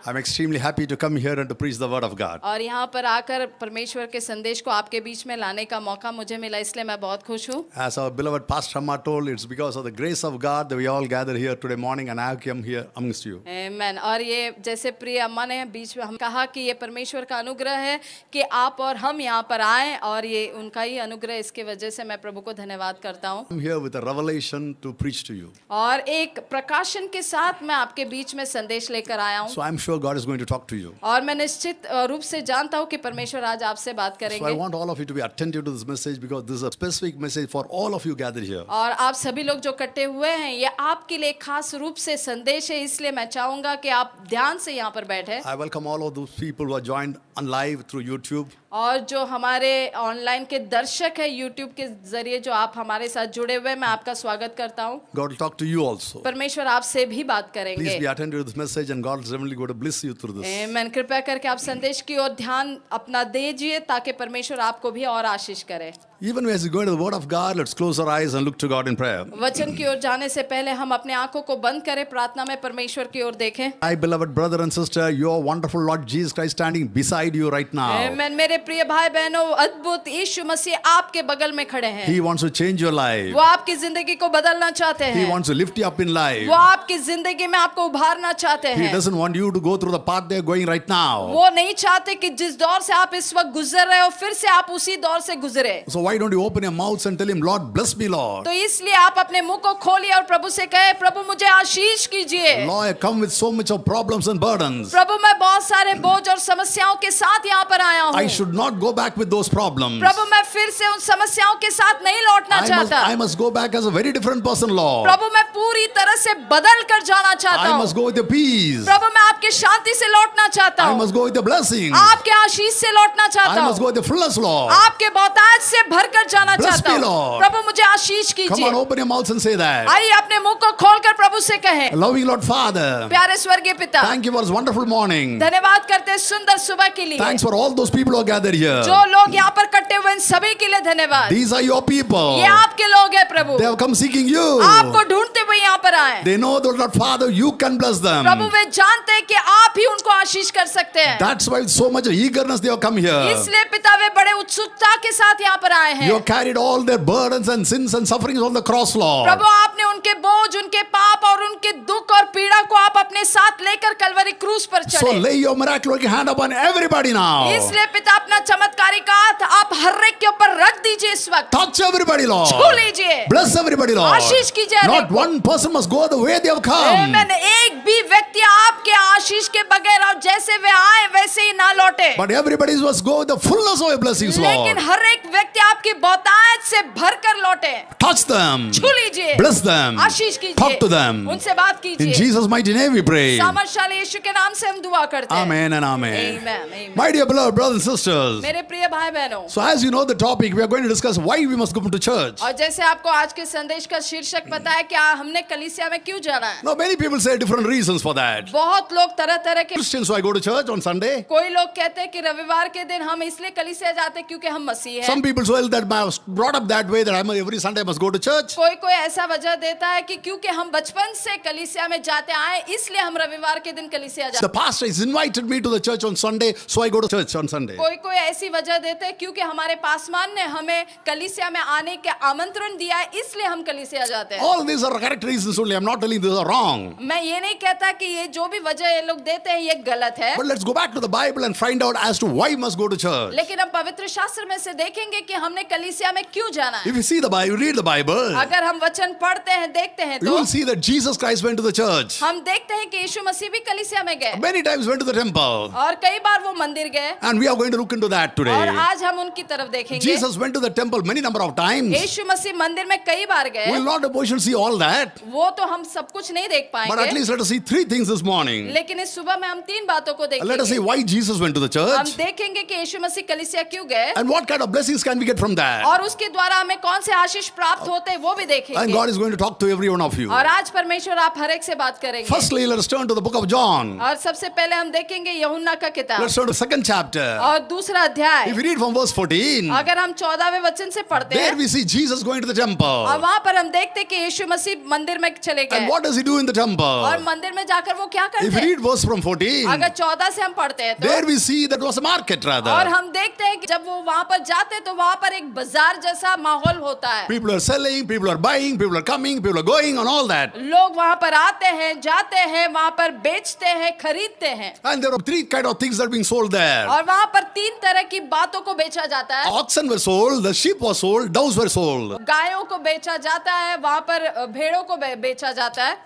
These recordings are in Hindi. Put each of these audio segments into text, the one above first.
I'm extremely happy to come here and to preach the word of God. और यहाँ पर आकर परमेश्वर के संदेश को आपके बीच में लाने का मौका मुझे मिला, इसलिए मैं बहुत खुश हूँ। As our beloved Pastor Amma told, it's because of the grace of God that we all gather here today morning and I have come here amongst you. आमीन। और ये जैसे प्रिय अम्मा ने बीच में हम कहा कि ये परमेश्वर का अनुग्रह है कि आप और हम यहाँ पर आए, और ये उनका ही अनुग्रह, इसके वजह से मैं प्रभु को धन्यवाद करता हूँ। I'm here with a revelation to preach to you. और एक प्रकाशन के साथ मैं आपके बीच में संदेश लेकर आया हूँ। So I'm sure God is going to talk to you. और मैं निश्चित रूप से जानता हूँ कि परमेश्वर आज आपसे बात So I करेंगे। want all of you to be attentive to this message because this is a specific message for all of you gathered here. और आप सभी लोग जो इकट्ठे हुए हैं, ये आपके लिए खास रूप से संदेश है, इसलिए मैं चाहूंगा कि आप ध्यान से यहाँ पर बैठे। I welcome all of those people who are joined on live through YouTube. और जो हमारे ऑनलाइन के दर्शक है यूट्यूब के जरिए जो आप हमारे साथ जुड़े हुए, मैं आपका स्वागत करता हूँ। God will talk to you also. परमेश्वर आपसे भी बात Please करेंगे। be attentive to this message and God is definitely going to bless you through this. आमीन। कृपया करके आप संदेश की ओर ध्यान अपना दीजिए ताकि परमेश्वर आपको भी और आशीष करे। Even as we go into the Word of God, let's close our eyes and look to God in prayer. वचन की ओर जाने से पहले हम अपने आंखों को बंद करें, प्रार्थना में परमेश्वर की ओर देखें। My beloved brother and sister, your wonderful Lord Jesus Christ standing beside you right now. आमीन। मेरे प्रिय भाई बहनों, अद्भुत यीशु मसीह आपके बगल में खड़े हैं। He wants to change your life. वो आपकी जिंदगी को बदलना चाहते He हैं। wants to lift you up in life. वो आपकी जिंदगी में आपको उभारना चाहते He हैं। doesn't want you to go through the path they're going right now. वो नहीं चाहते कि जिस दौर से आप इस वक्त गुजर रहे हो फिर से आप उसी दौर से गुजरे। So why don't you open your mouth and tell him, Lord, bless me, Lord. तो इसलिए आप अपने मुंह को खोलिए और प्रभु से कहे, प्रभु मुझे आशीष कीजिए। Lord, I come with so much of problems and burdens. प्रभु मैं बहुत सारे बोझ और समस्याओं के साथ यहाँ पर आया I हूँ। should not go back with those problems. प्रभु मैं फिर से उन समस्याओं के साथ नहीं लौटना चाहता। I must go back as a very different person, Lord. प्रभु मैं पूरी तरह से बदल कर जाना चाहता I हूँ। must go with the peace. प्रभु मैं आपके शांति से लौटना चाहता I हूँ। must go with the blessing. आपके आशीष से लौटना I चाहता must go हूँ। with the fullness, Lord. आपके बहुतायत से भरकर जाना Bless चाहता me, हूँ। Lord. प्रभु मुझे आशीष Come कीजिए। on, open your mouths and say that. आइए अपने मुंह को खोलकर प्रभु से कहें। Loving Lord Father, प्यारे स्वर्गीय पिता, thank you for this wonderful morning. धन्यवाद करते हैं सुंदर सुबह के लिए। Thanks for all those people who are gathered here. जो लोग यहाँ पर इकट्ठे हुए हैं सभी के लिए धन्यवाद। These are your people. ये आपके लोग हैं प्रभु। They have come seeking you. आपको ढूंढते हुए यहाँ पर आए। They know that Lord Father, you can bless them. प्रभु वे जानते हैं कि आप ही उनको आशीष कर सकते हैं। That's why with so much eagerness they have come here. इसलिए पिता वे बड़े उत्सुकता के साथ यहाँ पर आए हैं। You have carried all their burdens and sins and sufferings on the cross, Lord. प्रभु आपने उनके बोझ, उनके पाप और उनके दुख और पीड़ा को आप अपने साथ लेकर कलवरी क्रूस पर So चढ़े। lay your miraculous hand upon everybody now. इसलिए पिता अपना चमत्कारिक हाथ आप हर एक के ऊपर रख दीजिए इस वक्त। Touch everybody, Lord. छू लीजिए। Bless everybody, Lord. आशीष कीजिए हर Not एक को। one person must go the way they have come. मैंने एक भी व्यक्ति आपके आशीष के बगैर और जैसे वे आए वैसे ही ना लौटे। But everybody must go with the fullness of your blessings, Lord. लेकिन हर एक व्यक्ति आपकी बहुतायत से भरकर लौटे। Touch them. छू लीजिए। Bless them. आशीष कीजिए। Talk to them. उनसे बात In कीजिए। Jesus' mighty name we pray. सामर्थशाली यीशु के नाम से हम दुआ करते हैं। Amen and amen. Amen, amen। My dear beloved brothers and sisters. मेरे प्रिय भाई बहनों, So as you know the topic, we are going to discuss why we must come to church. और जैसे आपको आज के संदेश का शीर्षक पता है कि हमने कलीसिया में क्यों जाना है। Now many people say different reasons for that. बहुत लोग तरह तरह के, Christians why go to church on Sunday. कोई लोग कहते हैं कि रविवार के दिन हम इसलिए कलीसिया जाते हैं क्योंकि हम मसीह हैं। Some people say that I was brought up that way that every Sunday I must go to church. कोई कोई ऐसा वजह देता है कि क्योंकि हम बचपन से कलीसिया में जाते आए इसलिए हम रविवार के दिन कलीसिया The जाते। pastor has invited me to the church on Sunday, so I go to church on Sunday. कोई कोई ऐसी वजह देते हैं क्योंकि हमारे पासवान ने हमें कलीसिया में आने के आमंत्रण दिया है इसलिए हम कलीसिया जाते हैं। All these are correct reasons only. I'm not telling these are wrong. मैं ये नहीं कहता कि ये जो भी वजह ये लोग देते हैं ये गलत है, But let's go back to the Bible and find out as to why we must go to church. लेकिन हम पवित्र शास्त्र में से देखेंगे कि हमने कलीसिया में क्यों जाना है। If you see the Bible, read the Bible, अगर हम वचन पढ़ते हैं देखते हैं you तो will see that Jesus Christ went to the church. हम देखते हैं कि यीशु मसीह भी कलीसिया में गए Many times went to the temple. और कई बार वो मंदिर गए And we are going to look into that और today. आज हम उनकी तरफ देखेंगे। Jesus went to the temple many number of times. यीशु मसीह मंदिर में कई बार गए। We will not have portion see all that. वो तो हम सब कुछ नहीं देख But at पाएंगे, least let us see three things this morning. लेकिन इस सुबह में हम तीन बातों को Let us see देखेंगे। why Jesus went to the हम church देखेंगे कि यीशु मसीह कलीसिया क्यों गए and what kind of blessings can we get from that. और उसके द्वारा हमें कौन से आशीष प्राप्त होते हैं वो भी And देखेंगे। God is going to talk to every one of you. और आज परमेश्वर आप हर एक से बात करेंगे। Firstly, let us turn to the book of John. और सबसे पहले हम देखेंगे यूहन्ना का किताब Let's turn to second chapter. और दूसरा अध्याय। If you read from verse 14, अगर हम 14वें वचन से पढ़ते there हैं we see Jesus going to the और temple. वहां पर हम देखते हैं कि यीशु मसीह मंदिर में चले And गए what does he do in the और temple? मंदिर में जाकर वो क्या If करते you हैं। read verse from 14, अगर 14 से हम पढ़ते हैं तो, there we see that was a market और rather. हम देखते हैं कि जब वो वहां पर जाते हैं तो वहां पर एक बाजार जैसा माहौल होता है. People are selling, people are buying, people are coming, people are going, and all that. लोग वहां पर आते हैं, जाते हैं, वहां पर बेचते हैं, खरीदते हैं. And there are three kind of things that are being sold there. और वहां पर 3 तरह की बातों को बेचा जाता है. Oxen were sold, the sheep was sold, doves were sold. गायों को बेचा जाता है, वहां पर भेड़ों को बेचा जाता है.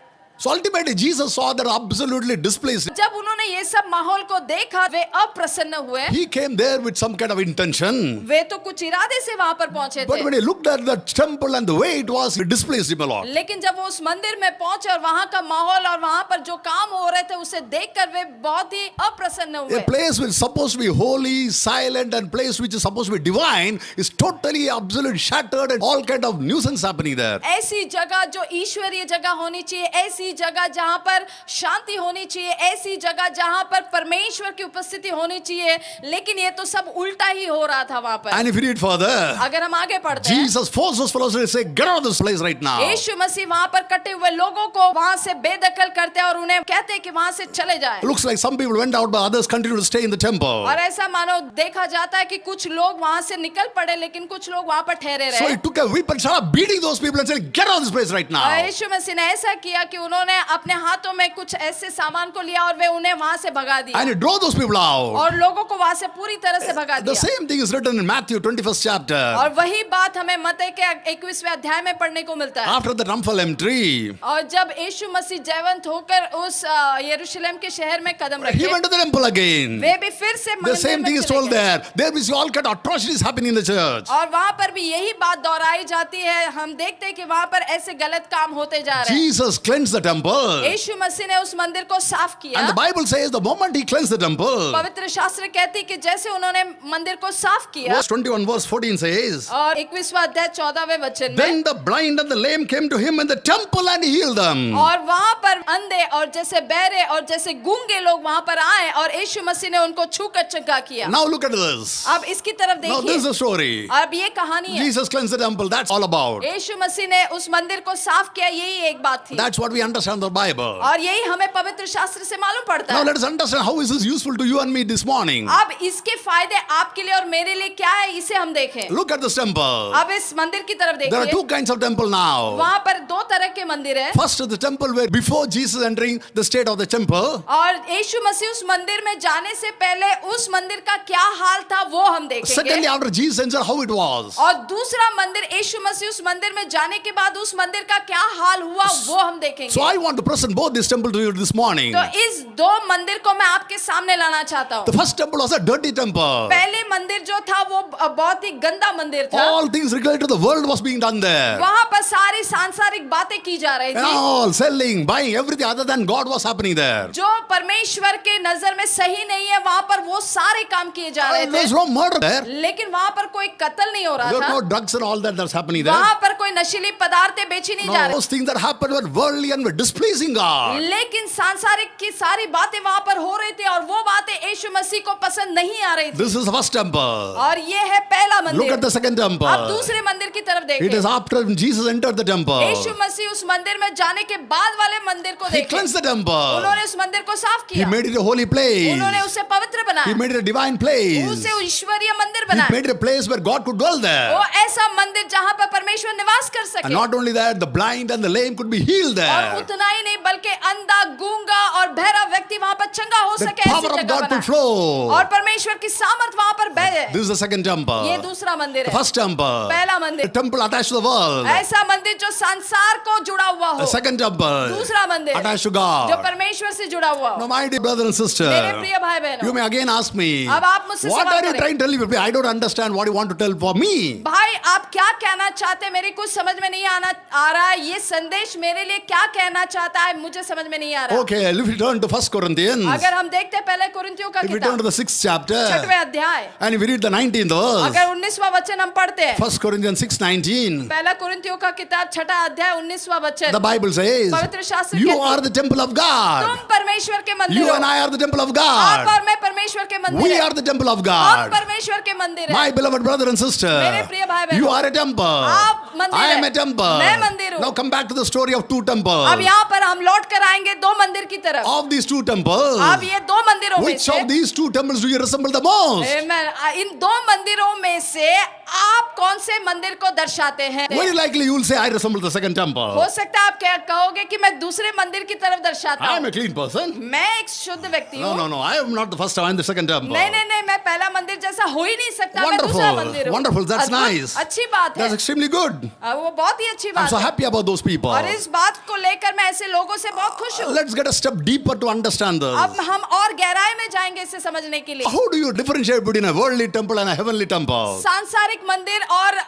So ultimately, Jesus saw that absolutely displeased. जब उन्होंने ये सब माहौल को देखा, वे अप्रसन्न हुए. He came there with some kind of intention. वे तो कुछ इरादे से वहां पर पहुंचे But थे. when he looked at the temple and the way it was, it displeased him a lot. लेकिन जब वो उस मंदिर में पहुंचे और वहां का माहौल और वहां पर जो काम हो रहे थे उसे देखकर वे बहुत ही अप्रसन्न A हुए. place which is supposed to be holy, silent, and place which is supposed to be divine is totally, absolutely shattered, and all kind of nuisance happening there. ऐसी जगह जो ईश्वरीय जगह होनी चाहिए, ऐसी जगह जहां पर शांति होनी चाहिए, ऐसी जगह जहां पर परमेश्वर की उपस्थिति होनी चाहिए, लेकिन ये तो सब उल्टा ही हो रहा था वहां पर. And if you read further, अगर हम आगे पढ़ते हैं, Jesus forced those fellows to say, "Get out of this place right now." यीशु मसीह वहां पर कटे हुए लोगों को वहां से बेदखल करते हैं और उन्हें कहते हैं कि वहां से चले जाएं. Looks like some people went out, but others continued to stay in the temple. और ऐसा मानो देखा जाता है कि कुछ लोग वहां से निकल पड़े, लेकिन कुछ लोग वहां पर ठहरे So रहे. he took a whip and started beating those people and said, "Get out of this place right और now." यीशु मसीह ने ऐसा किया कि उन्होंने अपने हाथों में कुछ ऐसे सामान को लिया और वे उन्हें वहां से भगा दिया. And he drove those people out. और लोगों को वहां से पूरी तरह से भगा The दिया. same thing is written in Matthew 21st chapter. और वही बात हमें मत्ती के 21वें अध्याय में पढ़ने को मिलता है. After the Ramphalim tree, और जब यीशु मसीह जयवंत होकर उस यरूशलेम के शहर में कदम he रखे, went to the temple again. वे भी फिर से The मंदिर same में thing is चले told गए. there. There we see all kind of atrocities happening in the church. और वहां पर भी यही बात दोहराई जाती है. हम देखते हैं कि वहां पर ऐसे गलत काम होते जा रहे हैं. Jesus cleansed the temple. यीशु मसीह ने उस मंदिर को साफ किया. And the Bible says the moment he cleansed the temple, पवित्र शास्त्र कहती है कि जैसे उन्होंने मंदिर को साफ किया, verse 21 verse 14 says, और 21वां अध्याय 14वें वचन में, then the blind and the lame came to him in the temple and he healed them. और वहां पर अंधे और जैसे बहरे और जैसे गूंगे लोग वहां पर आए और यीशु मसीह ने उनको छूकर चंगा किया. Now look at this. अब इसकी तरफ Now this is देखिए. the story. अब ये कहानी है. Jesus cleansed the temple. That's all about. यीशु मसीह ने उस मंदिर को साफ किया, यही एक बात थी. That's what we understand the Bible. और यही हमें पवित्र शास्त्र से मालूम पड़ता Now है. let us understand how is this useful to you and me this morning. अब इसके फायदे आपके लिए और मेरे लिए क्या है, इसे हम देखें. Look at this temple. अब इस मंदिर की तरफ There are देखिए. two kinds of temple now. वहां पर 2 तरह के मंदिर है. First is the temple where before Jesus entering the state of the temple, और यीशु मसीह उस मंदिर में जाने से पहले उस मंदिर का क्या हाल था वो हम secondly देखेंगे. after Jesus entered how it was. और दूसरा मंदिर यीशु मसीह उस मंदिर में जाने के बाद उस मंदिर का क्या हाल हुआ वो हम देखेंगे. So I want to present both this temple to you this morning. तो इस 2 मंदिर को मैं आपके सामने लाना चाहता The हूँ. first temple was a dirty temple. पहले मंदिर जो था वो बहुत ही गंदा मंदिर था. All things related to the world was being done there. वहां पर सारी सांसारिक बातें की जा रही And थी. all selling, buying, everything other than God was happening there. जो परमेश्वर के नजर में सही नहीं है वहां पर वो सारे काम किए जा रहे There's थे. no murder there. लेकिन वहां पर कोई कत्ल नहीं हो रहा There were no था. drugs and all that's happening there. वहां पर कोई नशीली पदार्थें बेची नहीं जा No, रही. those things that happened were worldly and were displeasing God. लेकिन सांसारिक की सारी बातें वहां पर हो रही थी और वो बातें यीशु मसीह को पसंद नहीं आ रही थी. This is the first temple. और ये है पहला Look मंदिर. at the second temple. अब दूसरे मंदिर की तरफ It is देखिए. after Jesus entered the temple. यीशु मसीह उस मंदिर में जाने के बाद वाले मंदिर को He देखिए. cleansed the temple. उन्होंने उस मंदिर को साफ He किया. made it a holy place. उन्होंने उसे पवित्र He बनाया. made it a divine place. उसे ईश्वरीय मंदिर He बनाया. made it a place where God could dwell वो there. ऐसा मंदिर जहां पर परमेश्वर निवास कर And सके. not only that, the blind and the lame could be healed और there. उतना ही नहीं बल्कि अंधा, गूंगा और बहरा व्यक्ति वहां पर चंगा हो The सके, ऐसी power of जगह God could बनाया. flow. और परमेश्वर की सामर्थ वहां पर बहे. This is the second temple. ये दूसरा मंदिर The है. first temple. पहला The मंदिर. temple attached to the world. ऐसा मंदिर जो संसार को जुड़ा हुआ हो. The second temple दूसरा मंदिर attached to जो God. परमेश्वर से जुड़ा हुआ Now, हो. my dear brother and sister, मेरे प्रिय भाई you बहनों, may again ask me, अब आप मुझसे what सवाल are you करें. trying to tell me? I don't understand what you want to tell for me. भाई आप क्या कहना चाहते हैं, मेरे कुछ समझ में नहीं आ रहा है. ये संदेश मेरे लिए क्या कहना चाहता है मुझे समझ में नहीं आ रहा. Okay, if we turn to 1 Corinthians, अगर हम देखते हैं पहले कुरिन्थियों का if we turn to किताब the 6th chapter, 6वें अध्याय, and if we read the 19th verse, अगर 19वां वचन हम पढ़ते हैं. 1 Corinthians 6:19, पहला कुरिन्थियों का किताब 6ठा अध्याय 19वां वचन. the Bible says, पवित्र शास्त्र you कहती है, are the temple of God. तुम परमेश्वर के मंदिर You हो. and I are the temple of आप God. और मैं परमेश्वर के मंदिर We हैं. are the temple of हम God. परमेश्वर के मंदिर हैं. My beloved brother and sister, मेरे प्रिय भाई बहनों, you are a temple. आप मंदिर I है, am a temple. मैं मंदिर हूँ। Now come back to the story of two temples. अब यहाँ पर हम लौट कर आएंगे दो मंदिर की तरफ। Of these two temples, अब ये दो मंदिरों में which से of these two temples do you resemble the most? इन दो मंदिरों में से आप कौन से मंदिर को दर्शाते हैं? Very likely you will say I resemble the second temple. हो सकता है आप क्या कहोगे कि मैं दूसरे मंदिर की तरफ दर्शाता I am हूँ। a clean person. मैं एक शुद्ध व्यक्ति No, हूँ। no, no. I am not the first. I am the second temple. नहीं नहीं नहीं, मैं पहला मंदिर जैसा हो ही नहीं सकता, मैं Wonderful. दूसरा मंदिर हूँ। Wonderful. That's अद्भुत, nice. अच्छी बात है। That's extremely good. वो बहुत ही अच्छी I'm बात so है happy about those people. और इस बात को लेकर मैं ऐसे लोगों से बहुत खुश हूँ। Let's get a step deeper to understand अब this. हम और गहराई में जाएंगे इसे समझने के लिए। How do you differentiate between a worldly temple and a heavenly temple? सांसारिक मंदिर और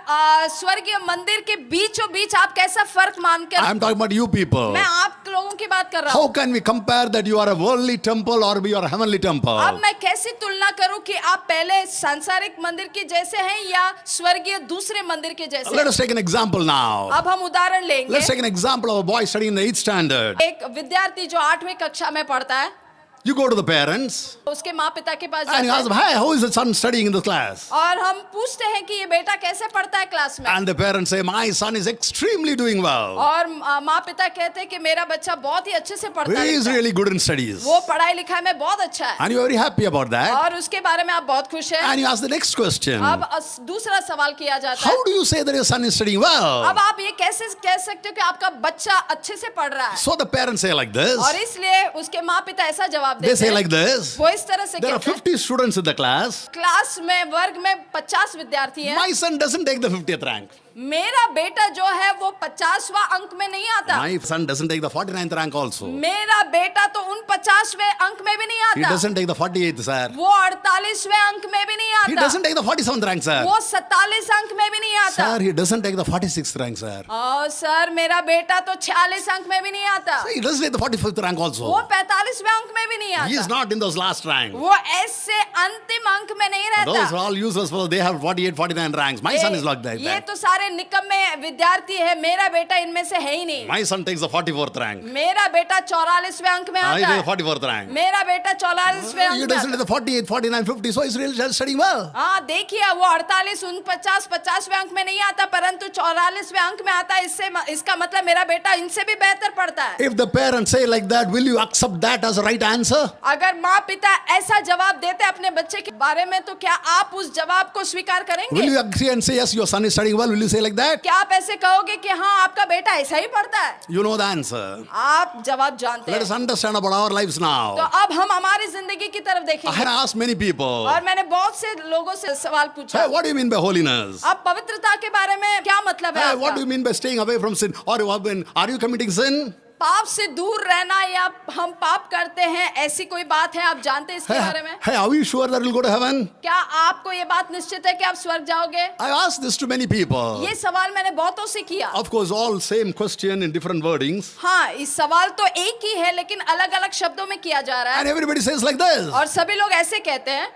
स्वर्गीय मंदिर के बीचों बीच आप कैसा फर्क मानकर, I'm talking about you people. मैं आप लोगों की बात कर रहा How हूँ। can we compare that you are a worldly temple or you are a heavenly temple? अब मैं कैसी तुलना करूं कि आप पहले सांसारिक मंदिर के जैसे हैं या स्वर्गीय दूसरे मंदिर के जैसे? Let us take an example now. अब हम उदाहरण लेंगे। Let's take an example of a boy studying in the 8th standard. एक विद्यार्थी जो 8वीं कक्षा में पढ़ता है, You go to the parents उसके माँ पिता के पास and you ask जाते them, हैं hey, how is the son studying in this class? और हम पूछते हैं कि ये बेटा कैसे पढ़ता है क्लास में, And the parents say, my son is extremely doing well. और माँ पिता कहते हैं कि मेरा बच्चा बहुत ही अच्छे से पढ़ता He is है, really good in studies. वो पढ़ाई लिखाई में बहुत अच्छा है And you are very happy about that. और उसके बारे में आप बहुत खुश हैं। And you ask the next question. अब दूसरा सवाल किया जाता है, How do you say that your son is studying well? अब आप ये कैसे कह सकते हो कि आपका बच्चा अच्छे से पढ़ रहा है? So the parents say like this. और इसलिए उसके माँ पिता ऐसा जवाब They देते say हैं, like this. वो इस तरह से There are कहते हैं, 50 students in the class. Class में वर्ग में 50 विद्यार्थी हैं, My son doesn't take the 50th rank. मेरा बेटा जो है वो 50वां अंक में नहीं आता, My son doesn't take the 49th rank also. मेरा बेटा तो उन 50वें अंक में भी नहीं He आता, doesn't take the 48th, sir. वो 48वें अंक में भी नहीं He आता, doesn't take the 47th rank, sir. वो 47 अंक में भी नहीं आता, Sir, he doesn't take the 46th rank, sir. और सर मेरा बेटा तो 46 अंक में भी नहीं आता, He doesn't take the 45th rank वो also. 45वें अंक में भी नहीं He is आता, not in those last ranks. वो ऐसे अंतिम अंक में नहीं Those रहता। are all useless fellows. They have 48, 49 ranks. My son is like that. ये तो सारे निकम्मे विद्यार्थी है, मेरा बेटा इनमें से है ही नहीं। My son takes the 44th rank. मेरा बेटा 44वें अंक में He आता takes है, the 44th rank. मेरा बेटा 44वें He अंक में doesn't आता take the 48, 49, 50. So he's really studying well. हाँ देखिए, वो 48, 49, 50वें अंक में नहीं आता परंतु 44वें अंक में आता है, इससे इसका मतलब मेरा बेटा इनसे भी बेहतर पढ़ता है। If the parents say like that, will you accept that as a right answer? अगर माँ पिता ऐसा जवाब देते अपने बच्चे के बारे में तो क्या आप उस जवाब को स्वीकार Will करेंगे? you agree and say yes, your son is studying well? Will you say like that? क्या आप ऐसे कहोगे कि हाँ आपका बेटा ऐसा ही पढ़ता है? You know the answer. आप जवाब जानते Let हैं। us understand about our lives तो now. अब हम हमारी जिंदगी की तरफ I देखेंगे have asked many people, और मैंने बहुत से लोगों से सवाल पूछा, hey, what do you mean by holiness? अब पवित्रता के बारे में क्या मतलब है Hey, what do you आपका? mean by staying away from sin? Or are you committing sin? पाप से दूर रहना या हम पाप करते हैं, ऐसी कोई बात है? आप जानते हैं इसके बारे में? Hey, are we sure that we'll go to heaven? क्या आपको ये बात निश्चित है कि आप स्वर्ग जाओगे? I asked this to many people. ये सवाल मैंने बहुतों से किया। Of course, all same question in different wordings. हाँ, इस सवाल तो एक ही है लेकिन अलग अलग शब्दों में किया जा रहा And है everybody says like this. और सभी लोग ऐसे कहते हैं,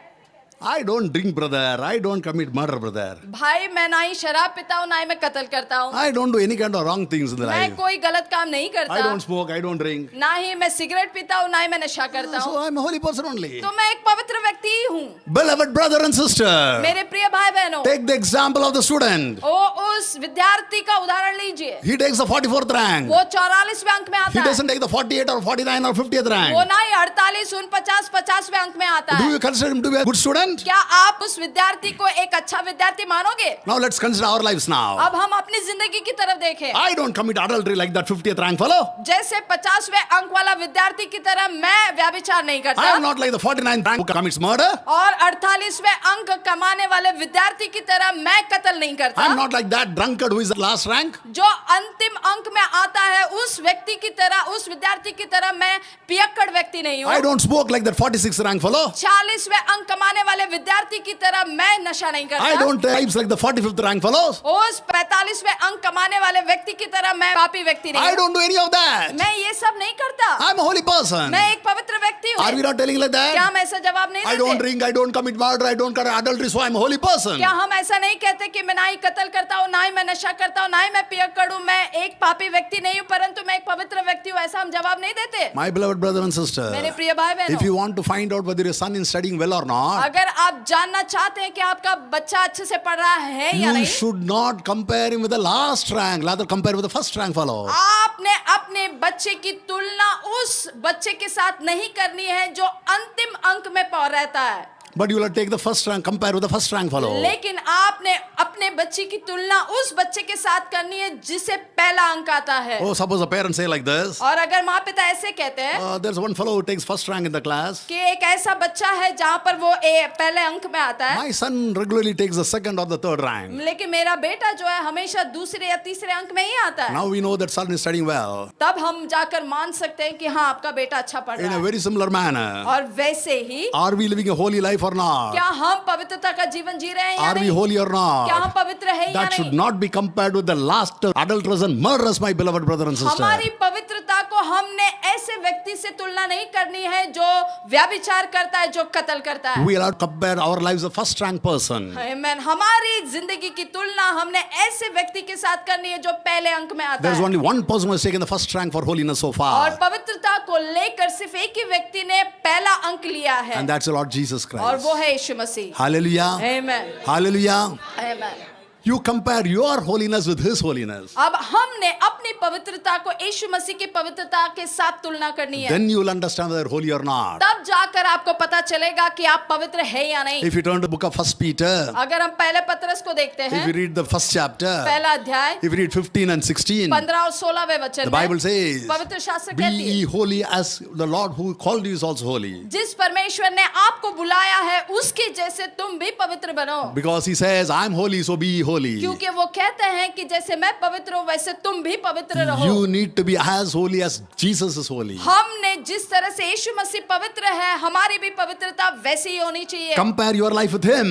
I don't drink, brother. I don't commit murder, brother. भाई मैं ना ही शराब पीता हूँ ना ही मैं कत्ल करता हूँ, I don't do any kind of wrong things in the मैं life. कोई गलत काम नहीं I करता, don't smoke. I don't drink. ना ही मैं सिगरेट पीता हूँ ना ही मैं नशा करता So हूँ, I'm a holy person only. तो मैं एक पवित्र व्यक्ति ही हूँ। Beloved brother and sister, मेरे प्रिय भाई बहनों, take the example of the student. उस विद्यार्थी का उदाहरण लीजिए, He takes the 44th rank. वो 44वें अंक में He आता है, doesn't take the 48 or 49 or 50th वो rank. ना ही 48, 49, 50वें अंक में आता Do है। you consider him to be a good student? क्या आप उस विद्यार्थी को एक अच्छा विद्यार्थी मानोगे? Now let's consider our lives now. अब हम अपनी जिंदगी की तरफ देखें। I don't commit adultery like that 50th rank fellow. जैसे 50वें अंक वाला विद्यार्थी की तरह मैं व्यभिचार नहीं I करता am not like the 49th rank who commits murder. और 48वें अंक कमाने वाले विद्यार्थी की तरह मैं कत्ल नहीं I करता। am not like that drunkard who is the last rank. जो अंतिम अंक में आता है उस व्यक्ति की तरह, उस विद्यार्थी की तरह मैं पियक्कड़ व्यक्ति नहीं I हूँ। don't smoke like that 46th rank fellow. 40वें अंक कमाने वाले विद्यार्थी की तरह मैं नशा नहीं I करता। don't take bribes like the 45th rank fellows. उस 45वें अंक कमाने वाले व्यक्ति की तरह मैं पापी व्यक्ति नहीं I हूँ। don't do any of that. मैं ये सब नहीं करता, I'm a holy person. मैं एक पवित्र व्यक्ति Are we हूँ। not telling like क्या that? हम ऐसा जवाब नहीं I don't देते? drink, I don't commit murder, I don't commit adultery, so I'm a holy person. क्या हम ऐसा नहीं कहते कि मैं ना ही कत्ल करता हूँ, ना ही मैं नशा करता हूँ, ना ही मैं पियक्कड़ हूँ, मैं एक पापी व्यक्ति नहीं हूँ परंतु मैं एक पवित्र व्यक्ति हूँ? ऐसा हम जवाब नहीं देते। My beloved brother and sister, मेरे प्रिय भाई if बहनों, you want to find out whether your son is studying well or not, अगर अगर आप जानना चाहते हैं कि आपका बच्चा अच्छे से पढ़ रहा है या You नहीं, should not compare him with the last rank, rather compare with the first rank fellow. आपने अपने बच्चे की तुलना उस बच्चे के साथ नहीं करनी है जो अंतिम अंक में रहता है, But you will take the first rank, compare with the first rank fellow. लेकिन आपने अपने बच्चे की तुलना उस बच्चे के साथ करनी है जिसे पहला अंक आता है। Oh, suppose a parent say like this, और अगर माँ पिता ऐसे कहते हैं there's one fellow who takes first rank in the class. कि एक ऐसा बच्चा है जहाँ पर वो पहले अंक में आता है, My son regularly takes the second or the third rank. लेकिन मेरा बेटा जो है हमेशा दूसरे या तीसरे अंक में ही आता है, Now we know that son is studying well. तब हम जाकर मान सकते हैं कि हाँ आपका बेटा अच्छा पढ़ In रहा a है। very similar manner, और वैसे ही are we living a holy life or not? क्या हम पवित्रता का जीवन जी रहे हैं या Are we नहीं? holy or क्या हम not? पवित्र है या That should नहीं? not be compared with the last adulterers and murderers, my beloved brother and sister. हमारी पवित्रता को हमने ऐसे व्यक्ति से तुलना नहीं करनी है जो व्यभिचार करता है, जो कत्ल करता है। We are not compare our lives with a first rank person. आमीन। हमारी जिंदगी की तुलना हमने ऐसे व्यक्ति के साथ करनी है जो पहले अंक में आता There's है। only one person who has taken the first rank for holiness so और far, पवित्रता को लेकर सिर्फ एक ही व्यक्ति ने पहला अंक लिया है, and that's the Lord Jesus और Christ. वो है यीशु मसीह। Hallelujah. आमीन। Hallelujah. आमीन। You compare your holiness with his holiness. अब हमने अपनी पवित्रता को यीशु मसीह की पवित्रता के साथ तुलना करनी है, Then you will understand whether holy or not. तब जाकर आपको पता चलेगा कि आप पवित्र है या नहीं। If you turn to the book of 1 Peter, अगर हम पहले पत्रस को देखते if you हैं, read the first chapter, पहला अध्याय if you read 15 and 16, 15 और 16वें वचन the में Bible says, पवित्र शास्त्र be कहती ye है, holy as the Lord who called you is also holy. जिस परमेश्वर ने आपको बुलाया है उसके जैसे तुम भी पवित्र बनो। Because he says, I'm holy, so be ye holy. क्योंकि वो कहते हैं कि जैसे मैं पवित्र हूँ वैसे तुम भी पवित्र रहो। You need to be as holy as Jesus is holy. हमने जिस तरह से यीशु मसीह पवित्र है, हमारी भी पवित्रता वैसी ही होनी चाहिए। Compare your life with him.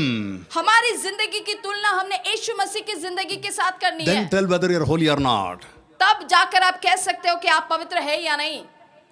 हमारी जिंदगी की तुलना हमने यीशु मसीह की जिंदगी के साथ करनी Then है, tell whether you're holy or not. तब जाकर आप कह सकते हो कि आप पवित्र है या नहीं।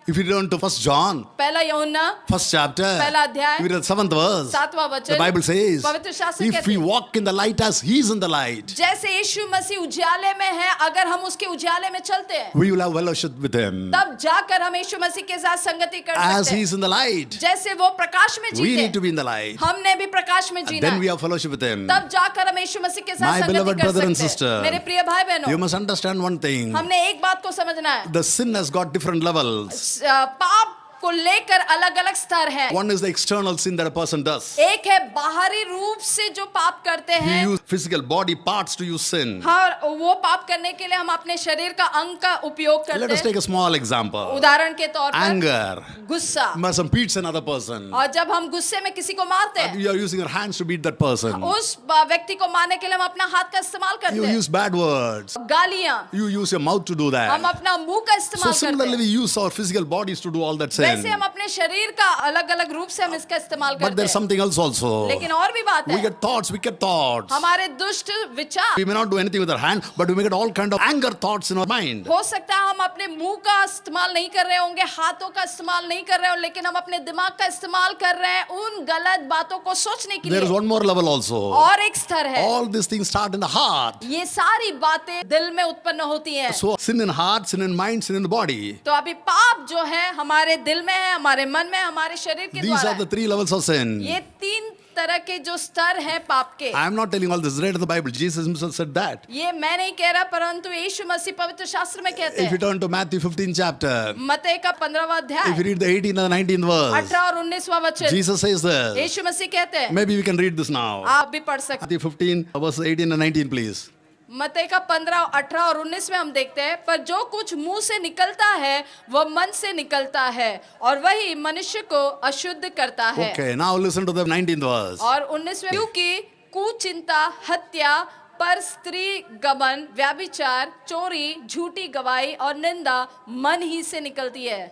If you turn to 1 John, पहला यूहन्ना first chapter, पहला अध्याय, if you read 7th verse, 7वां वचन, the Bible says, पवित्र शास्त्र if कहती we है, walk in the light as he's in the light, जैसे यीशु मसीह उजाले में है, अगर हम उसके उजाले में चलते हैं, we will have fellowship with him. तब जाकर हम यीशु मसीह के साथ संगति कर As सकते he's हैं। in the light, जैसे वो प्रकाश में we जीते, need to be in the light. हमने भी प्रकाश में And जीना then we है। have fellowship with him. तब जाकर हम यीशु मसीह के साथ My संगति beloved कर brother and सकते sister, हैं। मेरे प्रिय भाई You बहनों, must understand one thing. हमने एक बात को समझना है, The sin has got different levels. पाप को लेकर अलग अलग स्तर है। One is the external sin that a person does. एक है बाहरी रूप से जो पाप करते You हैं, use physical body parts to use sin. हाँ, वो पाप करने के लिए हम अपने शरीर का अंग का उपयोग Let करते us हैं। take a small example. उदाहरण के तौर पर Anger. गुस्सा, Some beats another person. और जब हम गुस्से में किसी को मारते हैं, You are using your hands to beat that person. उस व्यक्ति को मारने के लिए हम अपना हाथ का इस्तेमाल करते You हैं, use bad words. गालियां, You use your mouth to do हम that. अपना मुंह का So इस्तेमाल करते similarly, we हैं। use our physical bodies to do all that वैसे sin. हम अपने शरीर का अलग अलग रूप से हम इसका इस्तेमाल But करते there's हैं। something else also. लेकिन और भी बात We है, get thoughts, wicked thoughts. हमारे दुष्ट विचार, We may not do anything with our hand, but we may get all kind of anger thoughts in our mind. हो सकता है हम अपने मुंह का इस्तेमाल नहीं कर रहे होंगे, हाथों का इस्तेमाल नहीं कर रहे हो, लेकिन हम अपने दिमाग का इस्तेमाल कर रहे हैं उन गलत बातों को सोचने के There is लिए। one more level also. और एक स्तर है, All these things start in the heart. ये सारी बातें दिल में उत्पन्न होती हैं। So sin in heart, sin in mind, sin in the body. तो अभी पाप जो है हमारे दिल में है, हमारे मन में, हमारे शरीर के These द्वारा are the है। 3 levels of sin. ये 3 तरह के जो स्तर हैं पाप के, I am not telling all this. Read the Bible. Jesus himself said that. ये मैं नहीं कह रहा, परंतु यीशु मसीह पवित्र शास्त्र में कहते If you हैं। turn to Matthew 15 chapter, मत्ती का 15वां if you अध्याय, read the 18th and the 19th verse, 18 और 19वां वचन, Jesus says this. यीशु मसीह कहते हैं, Maybe we can read this now. आप भी पढ़ सकते Matthew 15, verses 18 and 19, please. मत्ती का 15, 18 और 19 में हम देखते हैं, पर जो कुछ मुंह से निकलता है वह मन से निकलता है और वही मनुष्य को अशुद्ध करता है। Okay, now listen to the 19th verse. और 19वें, क्योंकि कुचिंता, हत्या, पर स्त्री गमन, व्यभिचार, चोरी, झूठी गवाही और निंदा मन ही से निकलती है।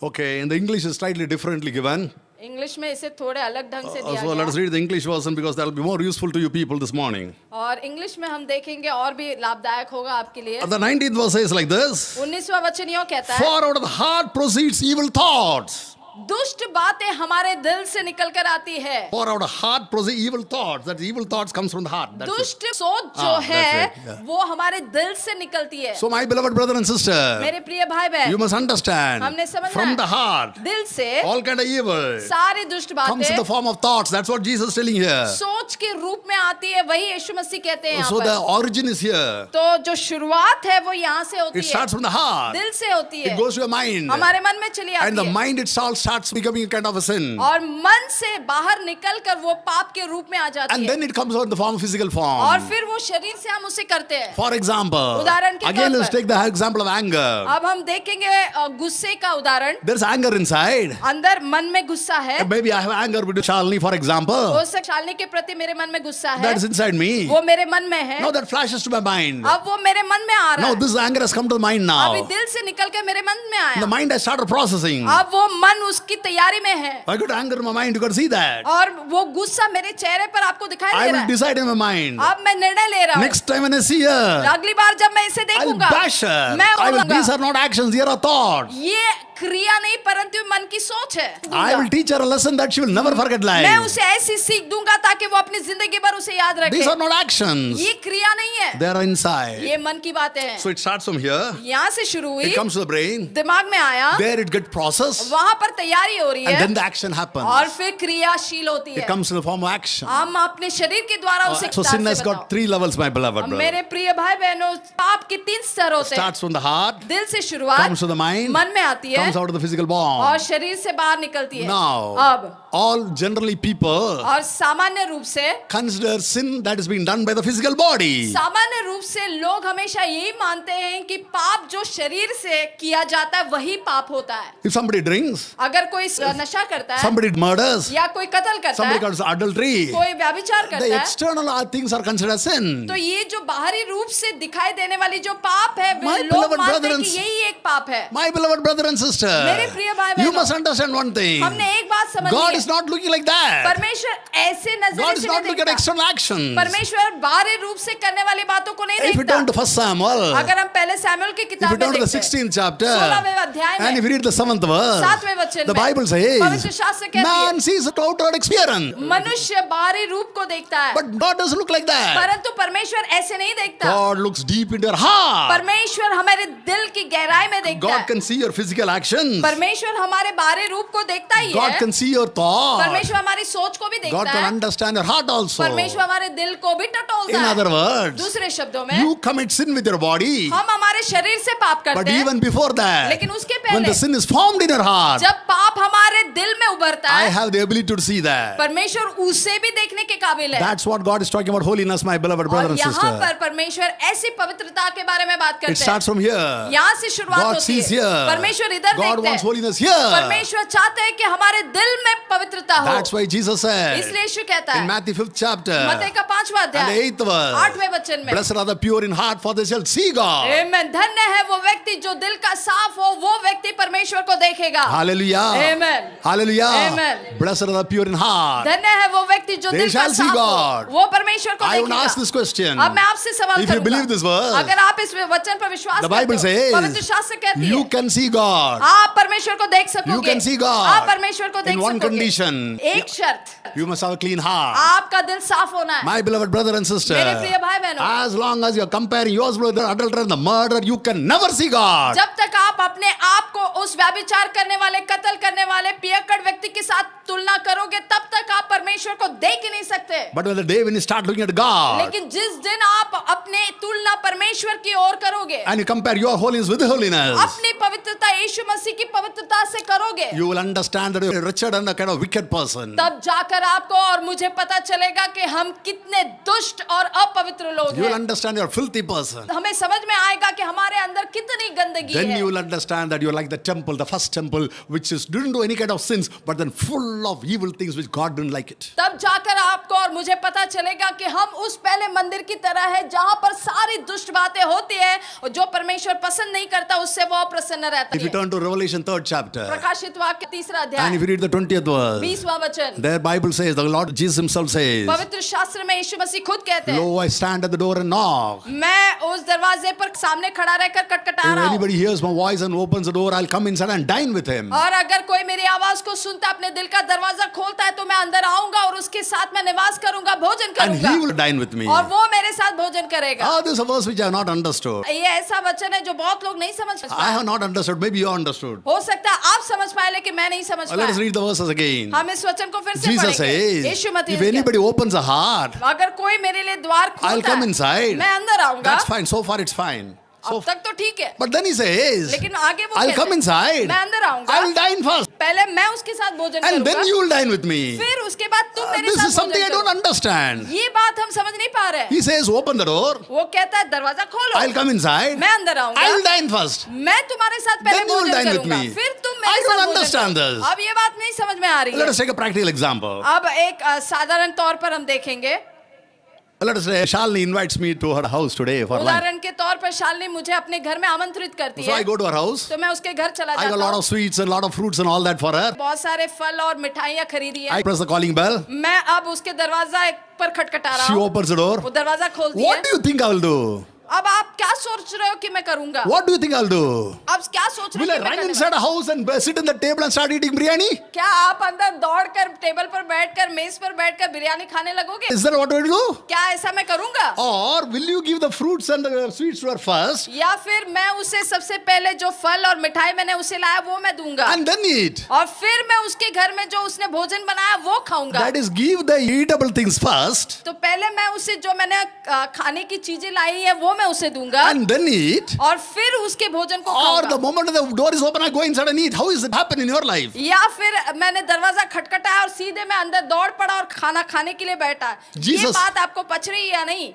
Okay, in the English is slightly differently given. English में इसे थोड़े अलग ढंग से दिया So let us गया read the English version because that will be more useful to you people this morning. और इंग्लिश में हम देखेंगे और भी लाभदायक होगा आपके लिए। The 19th verse says like this. 19वां वचन यूं कहता है, For out of the heart proceeds evil thoughts. दुष्ट बातें हमारे दिल से निकल कर आती है। For our heart proceed evil thoughts. That evil thoughts comes from the heart. That's it. दुष्ट सोच जो that's है it, yeah. वो हमारे दिल से निकलती है। So my beloved brother and sister, मेरे प्रिय भाई बहन, you must understand, हमने समझना from है, the heart, दिल से all kind of evil सारी दुष्ट comes in the बातें form of thoughts. That's what Jesus is telling here. सोच के रूप में आती है, वही यीशु मसीह कहते हैं यहाँ So the पर। origin is here. तो जो शुरुआत है वो यहाँ से होती It है, starts from the heart. दिल से होती है, It goes to your mind. हमारे मन में चली And the आती है mind itself starts becoming a kind of a sin. और मन से बाहर निकल कर वो पाप के रूप में आ जाती And है then it comes out in the form of physical और form. फिर वो शरीर से हम उसे करते हैं। For example, उदाहरण के again तौर let's पर। take the example of anger. अब हम देखेंगे गुस्से का उदाहरण। There's anger inside. अंदर मन में गुस्सा है, Maybe I have anger with Shalini, for example. हो सकता शालिनी के प्रति मेरे मन में गुस्सा है, That is inside me. वो मेरे मन में है, Now that flashes to my mind. अब वो मेरे मन में आ रहा Now है, this anger has come to the mind अभी now. दिल से निकल के मेरे मन में The आया, mind has started processing. अब वो मन उसकी तैयारी में है I got anger in my mind. You can see that. और वो गुस्सा मेरे चेहरे पर आपको दिखाई I दे रहा will है। decide in my mind. अब मैं निर्णय ले रहा हूँ, Next time when I see her, अगली बार जब मैं इसे I'll देखूंगा bash her. मैं I will. बोलूंगा, These are not actions. These are thoughts. ये क्रिया नहीं परंतु मन की सोच है। I will teach her a lesson that she will never forget मैं life. उसे ऐसी सीख दूंगा ताकि वो अपनी जिंदगी भर उसे याद रखे। These are not actions. ये क्रिया नहीं है, They are inside. ये मन की बातें हैं। So it starts from here. यहाँ से शुरू हुई, It comes to the brain. दिमाग में आया, There it gets processed. वहां पर तैयारी हो रही And है then the action happens. और फिर क्रियाशील होती It है। comes in the form of action. हम अपने शरीर के द्वारा उसे So विस्तार sin से has got बताओ। 3 levels, my beloved अब brother. मेरे प्रिय भाई बहनों, पाप के 3 स्तर होते हैं। Starts from the heart, दिल से शुरुआत, comes to the mind, मन में आती है comes out of the physical और form. शरीर से बाहर निकलती है। Now, अब all generally people और सामान्य रूप से consider sin that is being done by the physical body. सामान्य रूप से लोग हमेशा यही मानते हैं कि पाप जो शरीर से किया जाता है वही पाप होता है। If somebody drinks, अगर कोई नशा करता है somebody murders, या कोई कत्ल करता somebody है, commits adultery, कोई व्यभिचार the करता है, external things are considered as sin. तो ये जो बाहरी रूप से दिखाई देने वाली जो पाप है वे My लोग beloved मानते brother हैं and कि यही एक पाप है। My beloved brother and sister, मेरे प्रिय भाई you बहनों, must understand one thing. हमने एक बात समझ God ली is है, not looking like that. परमेश्वर ऐसे God नजरिए is से not नहीं looking at देखता। external actions. परमेश्वर बाहरी रूप से करने वाली बातों को नहीं If you देखता। turn to 1 Samuel, अगर हम पहले सैमुएल की if you किताब में turn to the देखते हैं, 16th chapter, 16वें अध्याय and if में you read the 7th verse, 7वें वचन the में Bible पवित्र says, शास्त्र कहती है, man sees the outward appearance, मनुष्य बाहरी रूप को देखता है but God doesn't look like that. परंतु परमेश्वर ऐसे नहीं देखता। God looks deep into your heart. परमेश्वर हमारे दिल की गहराई में देखता God है। can see your physical actions. परमेश्वर हमारे बाहरी रूप को देखता ही God है। can see your thoughts. परमेश्वर हमारी सोच को भी God देखता can है। understand your heart also. परमेश्वर हमारे दिल को भी टटोलता In है। other words, दूसरे शब्दों में you commit sin with your body, हम हमारे शरीर से पाप but करते हैं, even before that, लेकिन उसके when पहले the sin is formed in your heart, जब पाप हमारे दिल में उभरता I है, have the ability to see that. परमेश्वर उसे भी देखने के काबिल है। That's what God is talking about holiness, my beloved brother और and यहाँ sister. पर परमेश्वर ऐसी पवित्रता के बारे में बात It करते हैं। starts from here. यहाँ से शुरुआत God होती sees है। here. परमेश्वर इधर God देखते wants हैं। holiness here. परमेश्वर चाहते हैं कि हमारे दिल में पवित्रता हो। That's why Jesus said इसलिए यीशु कहता in है Matthew 5th chapter मत्ती का 5वां and the अध्याय 8th verse, 8वें वचन में, blessed are the pure in heart, for they shall see God. आमेन, धन्य है वो व्यक्ति जो दिल का साफ हो, वो व्यक्ति परमेश्वर को देखेगा। Hallelujah. Amen. Hallelujah. Amen. Blessed are the pure in heart. धन्य है वो व्यक्ति जो They दिल का shall see साफ God. हो, वो परमेश्वर को I want to ask देखेगा। this question. अब मैं आपसे सवाल If you believe this करूंगा, verse, अगर आप इस वचन पर विश्वास the Bible करते हो, पवित्र says शास्त्र कहती you है can see God. आप परमेश्वर को देख सकोगे। You can see God. आप परमेश्वर को देख In one सकोगे। condition. एक शर्त, You must have a clean heart. आपका दिल साफ होना है। My beloved brother and sister, मेरे प्रिय भाई बहनों, as long as you are comparing yours with the adulterer and the murderer, you can never see God. जब तक आप अपने आप को उस व्यभिचार करने वाले, कत्ल करने वाले, पियक्कड़ व्यक्ति के साथ तुलना करोगे, तब तक आप परमेश्वर को देख ही नहीं सकते। But when the day when you start looking at God लेकिन जिस दिन आप अपने तुलना परमेश्वर की ओर करोगे, and you compare your holiness with holiness, अपनी पवित्रता यीशु मसीह की पवित्रता से करोगे, you will understand that you are wretched and a kind of wicked person. तब जाकर आपको और मुझे पता चलेगा कि हम कितने दुष्ट और अपवित्र लोग You will हैं। understand you are a filthy person. हमें समझ में आएगा कि हमारे अंदर कितनी गंदगी Then है। you will understand that you are like the temple, the first temple, which didn't do any kind of sins, but then full of evil things which God didn't like it. तब जाकर आपको और मुझे पता चलेगा कि हम उस पहले मंदिर की तरह है जहां पर सारी दुष्ट बातें होती है और जो परमेश्वर पसंद नहीं करता उससे वो अप्रसन्न रहता If you है। turn to Revelation 3rd chapter, प्रकाशित वाक्य 3रा and if अध्याय you read the 20th verse, 20वां वचन, there Bible says, the Lord Jesus himself says, पवित्र शास्त्र में यीशु मसीह खुद कहते हैं, Lo, I stand at the door and knock. मैं उस दरवाजे पर सामने खड़ा रहकर खटखटा If रहा हूं anybody hears my voice and opens the door, I'll come inside and dine with him. और अगर कोई मेरी आवाज को सुनता अपने दिल का दरवाजा खोलता है तो मैं अंदर आऊंगा और उसके साथ मैं निवास करूंगा, भोजन And he करूंगा will dine with me. और वो मेरे साथ भोजन करेगा। Ah, this is a verse which I have not understood. ये ऐसा वचन है जो बहुत लोग नहीं समझ I पाए। have not understood. Maybe you understood. हो सकता है आप समझ पाए लेकिन मैं नहीं समझ Let us पाया। read the verses again. हम इस वचन को फिर से Jesus पढ़ेंगे। says, Yeshu Masih if anybody opens a heart, अगर कोई मेरे लिए द्वार I'll खोलता come है, inside. मैं अंदर आऊंगा। That's fine. So far it's fine. So, अब तक तो ठीक है, but then he says, लेकिन आगे वो I'll कहते come हैं, inside. मैं अंदर आऊंगा, I will dine first. पहले मैं उसके साथ भोजन And then करूंगा, you will dine with me. फिर उसके बाद तुम मेरे This साथ is something I भोजन don't करो। understand. ये बात हम समझ नहीं पा रहे। He says, open the door. वो कहता है दरवाजा खोलो, I'll come inside. मैं अंदर आऊंगा, I will dine first. मैं तुम्हारे साथ पहले Then you will भोजन dine with करूंगा, me. फिर तुम I मेरे don't साथ भोजन understand करो। this. अब ये बात नहीं समझ में आ रही Let है। us take a practical example. अब एक साधारण तौर पर हम देखेंगे। Let us say Shalini invites me to her house today for lunch. उदाहरण के तौर पर शालिनी मुझे अपने घर में आमंत्रित करती So I है, go to her house. तो मैं उसके घर चला I got a जाता lot हूँ। of sweets and a lot of fruits and all that for her. बहुत सारे फल और मिठाइयाँ खरीदी है। I press the calling bell. मैं अब उसके दरवाजा पर खटखटा रहा She हूँ, opens the door. वो दरवाजा खोलती What है। do you think I will do? अब आप क्या सोच रहे हो कि मैं करूंगा? What do you think I'll do? अब क्या सोच रहे Will हो I कि मैं run करने inside a house and sit in the table and start eating biryani? वाला? क्या आप अंदर दौड़कर टेबल पर बैठकर मेज पर बैठकर बिरयानी खाने लगोगे? Is that what I will do? क्या ऐसा मैं करूंगा? Or will you give the fruits and the sweets to her first या फिर मैं उसे सबसे पहले जो फल और मिठाई मैंने उसे लाया वो मैं दूंगा and then eat? और फिर मैं उसके घर में जो उसने भोजन बनाया वो खाऊंगा। That is, give the eatable things first तो पहले मैं उसे जो मैंने खाने की चीजें लाई है वो मैं उसे दूंगा and then eat. और फिर उसके भोजन को Or the खाऊंगा। moment the door is open, I go inside and eat. How is it happen in your life? या फिर मैंने दरवाजा खटखटाया और सीधे मैं अंदर दौड़ पड़ा और खाना खाने के लिए बैठा। ये Jesus- बात आपको पच रही है या नहीं?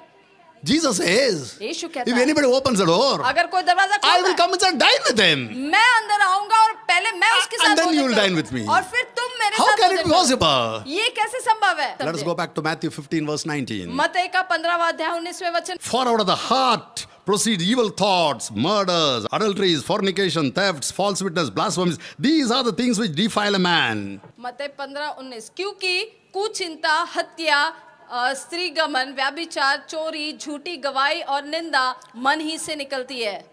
Jesus says, यीशु कहता if है anybody opens the door, अगर कोई दरवाजा I will खोलता है, come inside and dine with him. मैं अंदर आऊंगा और पहले मैं उसके And साथ then you will भोजन dine करूंगा। with me. और फिर तुम मेरे How साथ can it भोजन be करो। possible? ये कैसे संभव है? Let us go back to Matthew 15 verse 19. मत्ती का 15वां अध्याय 19वें वचन। For out of the heart proceed evil thoughts, murders, adulteries, fornication, thefts, false witness, blasphemies. These are the things which defile a man. मत्ती 15:19 क्योंकि कुचिंता, हत्या, स्त्री गमन, व्याभिचार, चोरी, झूठी गवाही और निंदा मन ही से निकलती है।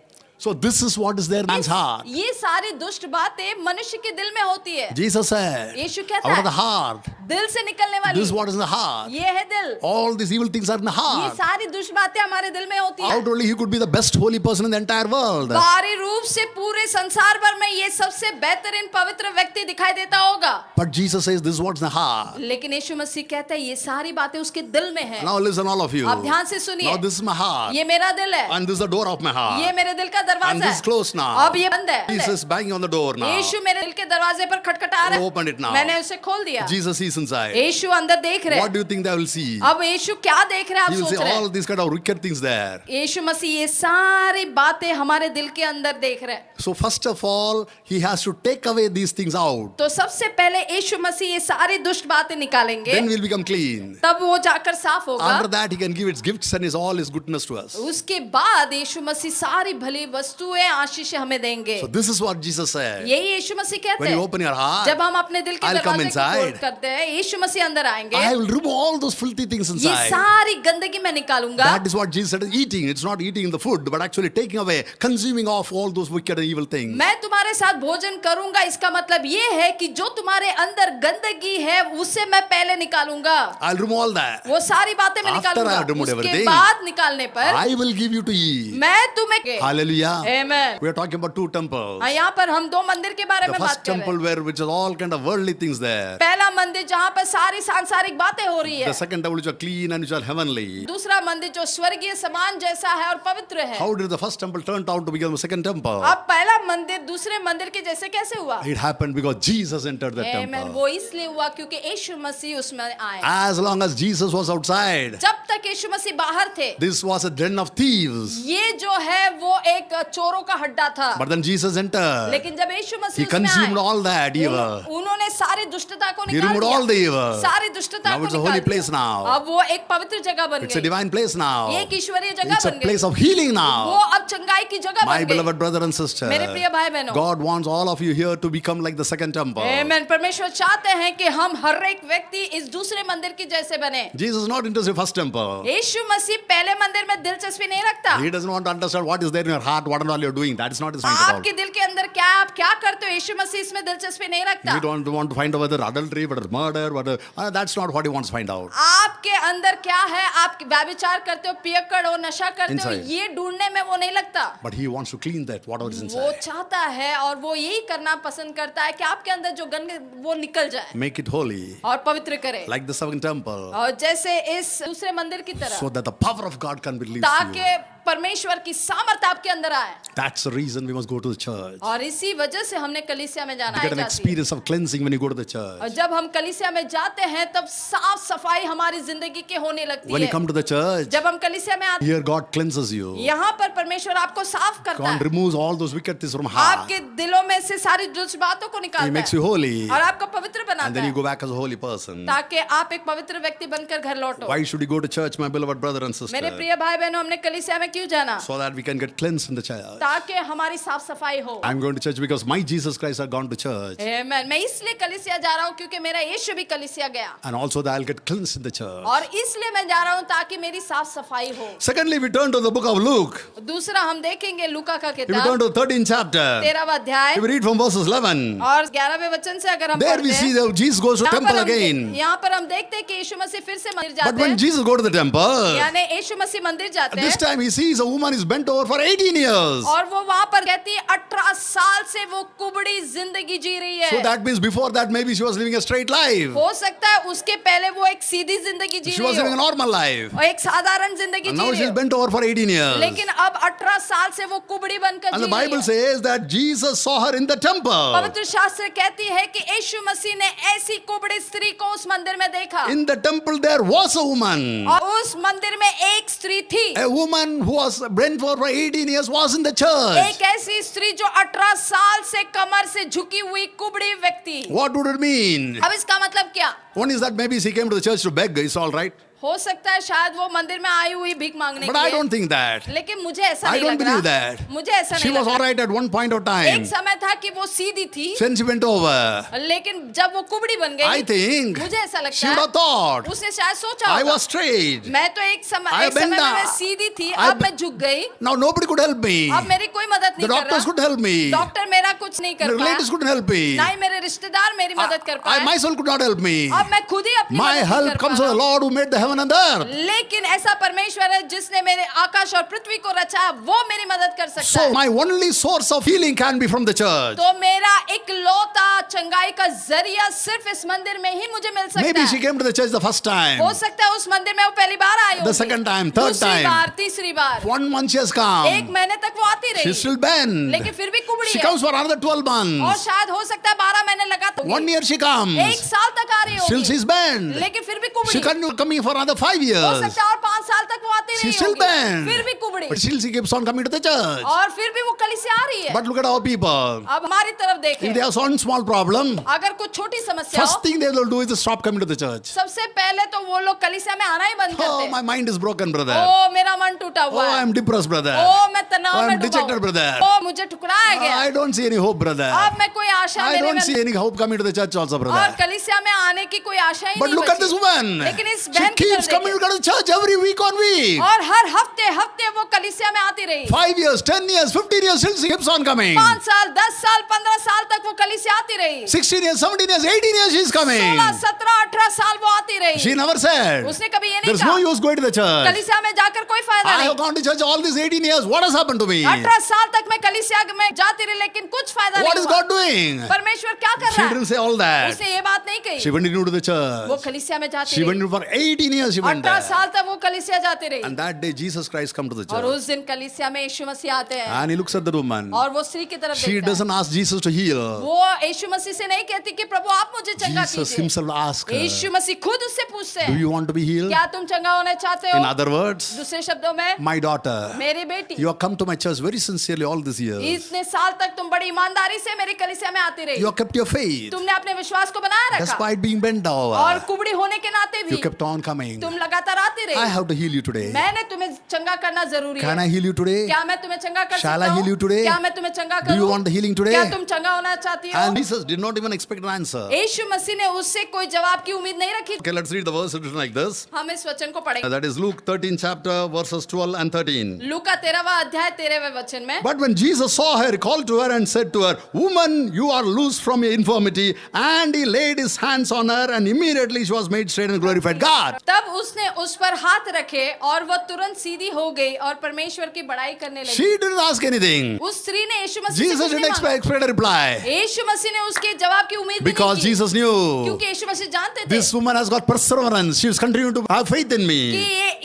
So this is what is there in man's heart. ये सारी दुष्ट बातें मनुष्य के दिल में होती है। Jesus said, यीशु कहता out of the है heart, दिल से निकलने वाली this is what is in the heart. ये है दिल। All these evil things are in the ये heart. सारी दुष्ट बातें हमारे दिल में होती है। Outwardly, he could be the best holy person in the entire world. बाहरी रूप से पूरे संसार भर में ये सबसे बेहतरीन पवित्र व्यक्ति दिखाई देता होगा, But Jesus says, this is what's in the heart. लेकिन यीशु मसीह कहता है ये सारी बातें उसके दिल में है। Now listen, all of you. आप ध्यान से सुनिए। Now this is my heart. ये मेरा दिल है, And this is the door of my ये heart. मेरे दिल का And दरवाजा this is है। closed now. अब ये बंद है। Jesus is banging on the door now. यीशु मेरे दिल के दरवाजे पर खटखटा रहा Open it now. है। मैंने उसे खोल दिया। Jesus is inside. यीशु अंदर देख रहे What हैं। do you think they will see? अब यीशु क्या देख रहे हैं He आप will see सोच रहे all हैं? these kind of wicked things there. यीशु मसीह ये सारी बातें हमारे दिल के अंदर देख रहे हैं। So first of all, he has to take away these things out. तो सबसे पहले यीशु मसीह ये सारी दुष्ट बातें निकालेंगे, Then we'll become clean. तब वो जाकर साफ होगा। After that, he can give its gifts and all his goodness to us. उसके बाद यीशु मसीह सारी भली वस्तुएं आशीष हमें देंगे। So this is what Jesus said. यही यीशु मसीह कहते When you हैं, open your heart, जब हम अपने दिल के I'll come दरवाजे को inside. खोल करते हैं, यीशु मसीह अंदर आएंगे। I will remove all those filthy things ये inside. सारी गंदगी मैं निकालूंगा। That is what Jesus said is eating. It's not eating the food, but actually taking away, consuming off all those wicked and evil things. मैं तुम्हारे साथ भोजन करूंगा, इसका मतलब ये है कि जो तुम्हारे अंदर गंदगी है उसे मैं पहले निकालूंगा। I'll remove all that. वो सारी बातें मैं After I निकालूंगा। have removed उसके everything, बाद निकालने पर I will give you to eat. मैं तुम्हें Hallelujah. Amen। We are talking about two temples. हाँ, यहाँ पर हम दो मंदिर के बारे The में first बात कर रहे temple हैं। where which is all kind of worldly things there. पहला मंदिर जहाँ पर सारी सांसारिक बातें हो रही है। The second temple which are clean and which are heavenly. दूसरा मंदिर जो स्वर्गीय समान जैसा है और पवित्र है। How did the first temple turn out to become the second temple? अब पहला मंदिर दूसरे मंदिर के जैसे कैसे हुआ? It happened because Jesus entered the Amen। temple. वो इसलिए हुआ क्योंकि यीशु मसीह उसमें आए। As long as Jesus was outside, जब तक यीशु मसीह बाहर थे, this was a den of thieves. ये जो है वो एक चोरों का हड्डा था। But then Jesus entered. लेकिन जब यीशु He मसीह उसमें consumed आए, all that evil. उन्होंने सारी दुष्टता को He निकाल removed all the evil. दिया, सारी दुष्टता Now को it's a निकाल holy दिया। place now. अब वो एक पवित्र जगह बन It's a गई, divine place now. ये एक ईश्वरीय जगह It's a बन गई, place of healing वो now. अब चंगाई की जगह My बन गई। beloved brother and sister, मेरे प्रिय भाई बहनों, God wants all of you here to become like the second temple. आमेन। परमेश्वर चाहते हैं कि हम हर एक व्यक्ति इस दूसरे मंदिर की जैसे बने। Jesus is not interested in first temple. यीशु मसीह पहले मंदिर में दिलचस्पी नहीं रखता। He doesn't want to understand what is there in your heart, what and all you're doing. That is not his point at all. आपके दिल के अंदर क्या है, आप क्या करते हो, यीशु मसीह इसमें दिलचस्पी नहीं रखता। He don't want to find out whether adultery, whether murder, whether that's not what he wants to find out. आपके अंदर क्या है, आप व्यभिचार करते हो, पियक्कड़ हो, नशा करते हो, Inside. ये ढूंढने में वो नहीं लगता। But he wants to clean that, whatever is वो inside. चाहता है और वो यही करना पसंद करता है कि आपके अंदर जो गंदगी वो निकल जाए Make it holy, और पवित्र करे, like the second temple, और जैसे इस दूसरे मंदिर की तरह, so that the power of God can be released to you. ताकि परमेश्वर की सामर्थ आपके अंदर आए। That's the reason we must go to the church. और इसी वजह से हमने कलीसिया में जाना You get an है। experience of cleansing when you go to the और church. जब हम कलीसिया में जाते हैं तब साफ सफाई हमारी जिंदगी की होने लगती When you है। come to the church, जब हम कलीसिया में आते here God cleanses you. हैं, यहाँ पर परमेश्वर आपको साफ करता God है, removes all those wicked things from heart. आपके दिलों में से सारी दुष्ट बातों को He निकालता makes है you holy. और आपको पवित्र And बनाता then you है, go back as a holy person. ताकि आप एक पवित्र व्यक्ति बनकर घर लौटो। Why should you go to church, my beloved brother and sister? मेरे प्रिय भाई बहनों, हमने कलीसिया में क्यों जाना? So that we can get cleansed in the church. ताकि हमारी साफ सफाई हो। I'm going to church because my Jesus Christ had gone to church. मैं इसलिए कलीसिया जा रहा हूँ क्योंकि मेरा यीशु भी कलीसिया गया, And also that I'll get cleansed in the church. और इसलिए मैं जा रहा हूँ ताकि मेरी साफ सफाई हो। Secondly, we turn to the book of Luke. दूसरा हम देखेंगे लूका का If we turn किताब to the 13th chapter, 13वां अध्याय if we read from verses 11, और 11वें वचन से अगर हम there we पढ़ते see हैं, that Jesus goes to temple again. यहाँ पर हम देखते हैं कि यीशु मसीह फिर से मंदिर But जाते when हैं, Jesus go to the temple, यानी यीशु मसीह मंदिर जाते this हैं time he sees a woman is bent over for 18 years. और वो वहां पर कहती है 18 साल से वो कुबड़ी जिंदगी जी रही So है। that means before that maybe she was living a straight life. हो सकता है उसके पहले वो एक सीधी जिंदगी जी She रही was living a हो normal life. और एक साधारण जिंदगी And जी now रही she's हो, bent over for 18 years. लेकिन अब 18 साल से वो कुबड़ी बनकर And जी the रही Bible है। says that Jesus saw her in the temple. पवित्र शास्त्र कहती है कि यीशु मसीह ने ऐसी कुबड़ी स्त्री को उस मंदिर में देखा, In the temple there was a woman. और उस मंदिर में एक स्त्री थी, A woman who was bent over for 18 years was in the church. एक ऐसी स्त्री जो 18 साल से कमर से झुकी हुई कुबड़ी व्यक्ति। What would it mean? अब इसका मतलब क्या? One is that maybe she came to the church to beg. It's all right. हो सकता है शायद वो मंदिर में आई हुई भीख मांगने But के I लिए, don't think that. लेकिन मुझे ऐसा I नहीं don't लग believe रहा। that. मुझे ऐसा She नहीं was लग all रहा। right at one point of एक time. समय था कि वो सीधी थी, Then she went over. लेकिन जब वो कुबड़ी बन गई, I think मुझे ऐसा she लगता would है have thought, उसने शायद सोचा I होगा, was straight. मैं तो एक I समय bent में down. मैं सीधी थी, I अब मैं झुक गई, Now nobody could help me. अब मेरी कोई मदद The नहीं कर doctors रहा, couldn't help me. डॉक्टर मेरा कुछ नहीं The कर relatives पाया, couldn't help me. ना ही मेरे रिश्तेदार मेरी मदद कर I पाए, myself could not help me. अब मैं खुद ही अपनी My मदद नहीं help कर comes पा from the रहा। Lord who made the heaven and the earth. लेकिन ऐसा परमेश्वर है जिसने मेरे आकाश और पृथ्वी को रचा, वो मेरी मदद कर सकता So है। my only source of healing can be from the church. तो मेरा इकलौता चंगाई का जरिया सिर्फ इस मंदिर में ही मुझे मिल सकता Maybe she है। came to the church the first time. हो सकता है उस मंदिर में वो पहली बार आई होगी, The second time, third दूसरी time. बार, तीसरी बार, 1 month she has एक come. महीने तक वो आती रही, She's still bent. लेकिन फिर भी कुबड़ी She है, comes for another 12 और months. शायद हो सकता है 12 महीने लगा तो 1 year she एक comes. साल तक आ रही Still होगी, she's bent. लेकिन फिर भी She कुबड़ी, continues coming for another 5 हो years. सकता है और 5 साल तक वो आती रही She's still होगी, bent. फिर भी कुबड़ी, But still she keeps on coming to the church. और फिर भी वो कलीसिया आ रही है। But look at our people. अब हमारी तरफ If they देखें, have some small problem, अगर कुछ छोटी समस्या हो, first thing they will do is to stop coming to the church. सबसे पहले तो वो लोग कलीसिया में आना ही बंद Oh, करते my हैं। mind is broken, brother. ओ मेरा मन टूटा Oh, हुआ I है, am depressed, brother. ओ मैं तनाव Oh, में I'm डूबा dejected, हूँ, brother. ओ मुझे ठुकराया गया, I don't see any hope, brother. अब मैं कोई आशा I मेरे don't में, see any hope coming to the church also, और brother. कलीसिया में आने की कोई आशा ही But नहीं look at this बची। woman. लेकिन इस She बहन की keeps तरफ coming देखें, to church every week on week. और हर हफ्ते हफ्ते वो कलीसिया में आती रही, 5 years, 10 years, 15 years, still she keeps on coming. 5 साल, 10 साल, 15 साल तक वो कलीसिया आती रही, 16 years, 17 years, 18 years she's coming. 16, 17, 18 साल वो आती रही। She never said. उसने कभी ये नहीं There's no कहा use going to the church. कलीसिया में जाकर कोई फायदा I नहीं। have gone to church all these 18 years. What has happened to me? 18 साल तक मैं कलीसिया में जाती रही, लेकिन कुछ फायदा What नहीं is हुआ। God doing? परमेश्वर क्या कर She रहा है? didn't say all that. उसने ये बात नहीं कही। She went into the वो church. कलीसिया में जाती She went रही, in for 18 years. She went 18 there. साल तक वो कलीसिया जाती रही, And that day Jesus Christ come to the और church. उस दिन कलीसिया में यीशु मसीह आते हैं, And he looks at the woman. और वो स्त्री की तरफ She देखता है। doesn't ask Jesus to heal. वो यीशु मसीह से नहीं कहती कि प्रभु आप मुझे चंगा Jesus कीजिए। himself asked her. यीशु यीशु मसीह खुद उससे पूछते Do हैं, you want to be healed? क्या तुम चंगा होना चाहते In हो? other words, दूसरे शब्दों में, my daughter, मेरी बेटी, you have come to my church very sincerely all these years. इतने साल तक तुम बड़ी ईमानदारी से मेरी कलीसिया में आती रही, You have kept your faith. तुमने अपने विश्वास को बनाए रखा, Despite being bent और over, कुबड़ी होने के नाते you भी kept on coming. तुम लगातार आती I रही। have to heal you today. मैंने तुम्हें चंगा करना जरूरी Can है। I heal you today? क्या मैं तुम्हें चंगा कर Shall सकता I heal you हूँ? today? क्या मैं तुम्हें चंगा Do you करूँ? want the healing today? क्या तुम चंगा होना चाहती हो? And Jesus did not even expect an answer. यीशु मसीह ने उससे कोई जवाब की उम्मीद नहीं रखी। Okay, let's read the verse written like this. हम इस वचन को पढ़ेंगे। That is Luke 13 chapter verses 12 and 13. लूका 13वां अध्याय 13वें वचन में, But when Jesus saw her, he called to her and said to her, Woman, you are loose from your infirmity. And he laid his hands on her, and immediately she was made straight and glorified God. तब उसने उस पर हाथ रखे और वह तुरंत सीधी हो गई और परमेश्वर की बड़ाई करने लगी। She didn't ask anything. उस स्त्री ने यीशु मसीह से Jesus कुछ didn't नहीं मांगा। expect a reply. यीशु मसीह ने उसके जवाब की उम्मीद भी Because नहीं की, Jesus knew क्योंकि यीशु मसीह जानते थे this woman has got perseverance. She was continuing to have faith in कि me.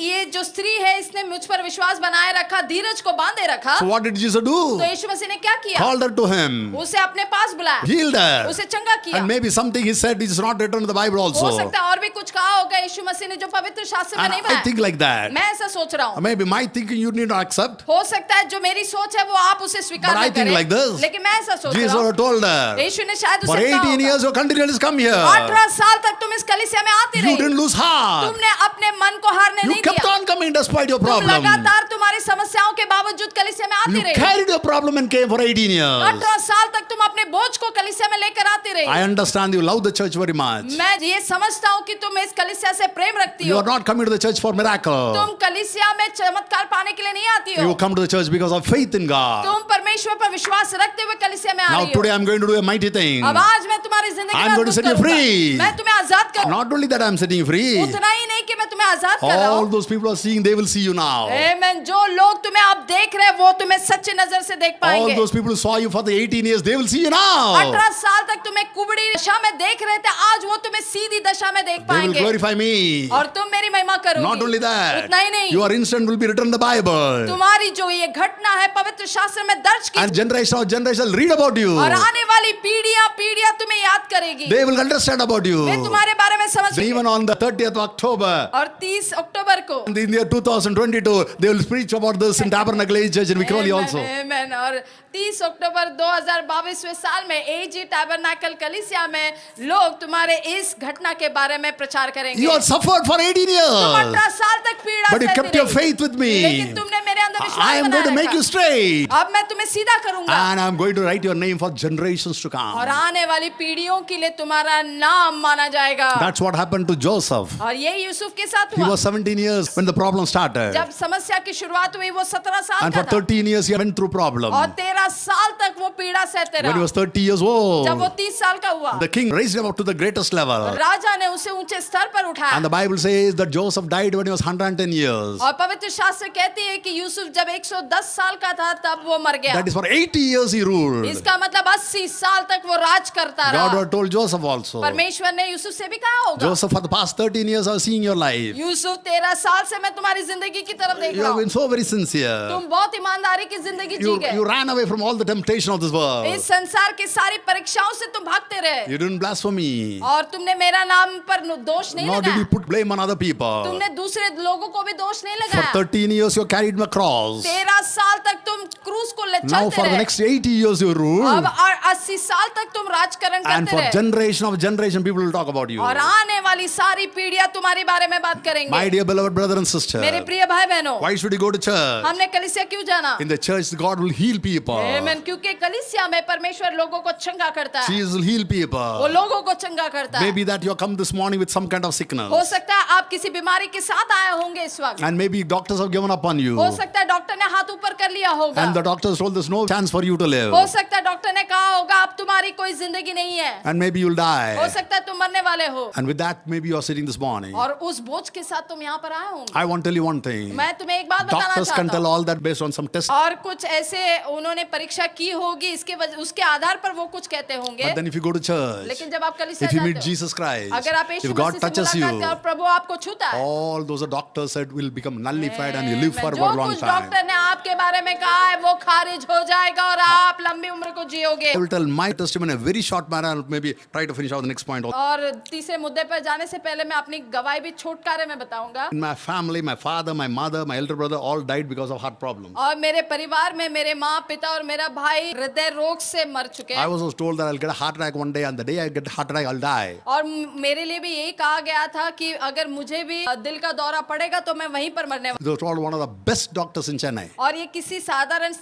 ये जो स्त्री है इसने मुझ पर विश्वास बनाए रखा, धीरज को बांधे रखा। So what did Jesus do? तो यीशु मसीह ने क्या किया? Called her to him. उसे अपने पास बुलाया, Healed her. उसे चंगा किया। And maybe something he said is not written in the Bible हो also. सकता है और भी कुछ कहा होगा यीशु मसीह ने जो पवित्र शास्त्र में And नहीं I बताया। think like that. मैं ऐसा सोच रहा हूँ। Maybe my thinking you need not accept. हो सकता है जो मेरी सोच है वो आप उसे स्वीकार But I न think करें, like this. लेकिन मैं ऐसा सोच Jesus रहा हूँ। had told her, यीशु ने शायद for उसे कहा 18 होगा, years you continually come here. 18 साल तक तुम इस कलीसिया में आती You रही, didn't lose heart. तुमने अपने मन को हारने You नहीं kept दिया, on coming despite your तुम problem. लगातार तुम्हारी समस्याओं के बावजूद कलीसिया में आती You रही। carried your problem and came for 18 years. 18 साल तक तुम अपने बोझ को कलीसिया में लेकर आती रही। I understand you love the church very much. मैं ये समझता हूँ कि तुम इस कलीसिया से प्रेम रखती You हो। are not coming to the church for miracle. तुम कलीसिया में चमत्कार पाने के लिए नहीं आती हो, You come to the church because of faith in God. तुम परमेश्वर पर विश्वास रखते हुए कलीसिया में आ Now रही हो। today I'm going to do a mighty thing. अब आज मैं तुम्हारी जिंदगी I'm में going to अद्भुत set you करूंगा। free. मैं तुम्हें आजाद करूंगा। Not only that I'm setting you free. उतना ही नहीं कि मैं तुम्हें आजाद कर रहा All हूँ। those people are seeing, they will see you now. आमेन। जो लोग तुम्हें अब देख रहे हैं वो तुम्हें सच्ची नजर से देख All पाएंगे। those people who saw you for the 18 years, they will see you now. 18 साल तक तुम्हें कुबड़ी दशा में देख रहे थे, आज वो तुम्हें सीधी दशा में देख They will पाएंगे glorify me. और तुम मेरी महिमा करोगे। Not only that, उतना ही नहीं, your incident will be written in the Bible. तुम्हारी जो ये घटना है पवित्र शास्त्र में दर्ज की And generation of generation will read about you. और आने वाली पीढ़ियां तुम्हें याद करेगी, They will understand about you. वे तुम्हारे बारे में समझ Even on the 30th of October, और 30 अक्टूबर को in the year 2022, they will preach about this in Tabernacle Age Church in Vikhroli also. आमेन। और 30 अक्टूबर 2022वें साल में एजी टैबरनेकल कलीसिया में लोग तुम्हारे इस घटना के बारे में प्रचार करेंगे। You have suffered for 18 तुम years, 18 साल तक पीड़ा but you सहती kept your रही, faith with लेकिन me. तुमने मेरे अंदर I विश्वास am going to बनाए make you रखा। straight. अब मैं तुम्हें सीधा करूंगा And I am going to write your name for generations to और come. आने वाली पीढ़ियों के लिए तुम्हारा नाम माना जाएगा। That's what happened to Joseph. और ये यूसुफ के साथ He हुआ। was 17 years when the problem started. जब समस्या की शुरुआत हुई वो 17 साल And का for था 13 years, he went through problem. और 13 साल तक वो पीड़ा सहते When he रहा। was 30 years जब old, वो 30 साल का हुआ, the king raised him up to the greatest level. राजा ने उसे ऊंचे स्तर पर उठाया। And the Bible says that Joseph died when he was 110 years. और पवित्र शास्त्र कहती है कि यूसुफ जब 110 साल का था तब वो मर गया। That is for 80 years he ruled. इसका मतलब 80 साल तक वो राज करता God रहा। had told Joseph also. परमेश्वर ने यूसुफ से भी कहा होगा, Joseph, for the past 13 years, I was seeing your life. Yusuf 13 साल से मैं तुम्हारी जिंदगी की तरफ देख You रहा have हूँ। been so very sincere. तुम बहुत ईमानदारी की जिंदगी जी You गए। ran away from all the temptation of this world. इस संसार की सारी परीक्षाओं से तुम भागते रहे You didn't blaspheme. और तुमने मेरा नाम पर दोष नहीं Nor did you लगाया। put blame on other people. तुमने दूसरे लोगों को भी दोष नहीं For लगाया। 13 years, you carried my cross. 13 साल तक तुम क्रूस को ले Now चलते for the रहे। next 80 years, you rule. अब 80 साल तक तुम राजकरण And करते for रहे generation of generation, people will talk about you. और आने वाली सारी पीढ़ियां तुम्हारे बारे में बात My करेंगे। dear beloved brother and sister, मेरे प्रिय भाई बहनों, why should you go to church? हमने कलीसिया क्यों जाना? In the church, God will heal people. आमेन। क्योंकि कलीसिया में परमेश्वर लोगों को चंगा करता है, Jesus will heal वो people. लोगों को चंगा करता है। Maybe that you have come this morning with some kind of sickness. हो सकता है आप किसी बीमारी के साथ आए होंगे इस वक्त। And maybe doctors have given up on you. हो सकता है डॉक्टर ने हाथ ऊपर कर लिया होगा। And the doctors told there's no chance for you to live. हो सकता है डॉक्टर ने कहा होगा अब तुम्हारी कोई जिंदगी नहीं है। And maybe you'll हो die. सकता है तुम मरने वाले हो And with that, maybe you're sitting this morning. और उस बोझ के साथ तुम यहाँ पर आए होंगे। I want to tell you one thing. मैं तुम्हें एक बात बताना Doctors can चाहता tell हूँ all that based on some tests. और कुछ ऐसे उन्होंने परीक्षा की होगी, उसके आधार पर वो कुछ कहते होंगे। But then if you go to church, लेकिन जब आप कलीसिया if you meet जाते हो, Jesus Christ, अगर आप यीशु if God मसीह से touches मुलाकात you, करते हो और प्रभु आपको छूता है, all those doctors said will become nullified and you live for a जो long कुछ time. डॉक्टर ने आपके बारे में कहा है वो खारिज हो जाएगा और आप लंबी उम्र को जियोगे। I will tell my testimony in a very short manner. I'll maybe try to finish out the next point. और तीसरे मुद्दे पर जाने से पहले मैं अपनी गवाही भी छोटकारे में बताऊंगा। In my family, my father, my mother, my elder brother all died because of heart problems. और मेरे परिवार में मेरे माँ, पिता और मेरा भाई हृदय रोग से मर चुके I हैं। was told that I'll get a heart attack one day, and the day I get a heart attack, I'll die. और मेरे लिए भी यही कहा गया था कि अगर मुझे भी दिल का दौरा पड़ेगा तो मैं वहीं पर मरने वाला। They were told one of the best doctors in Chennai. और ये किसी साधारण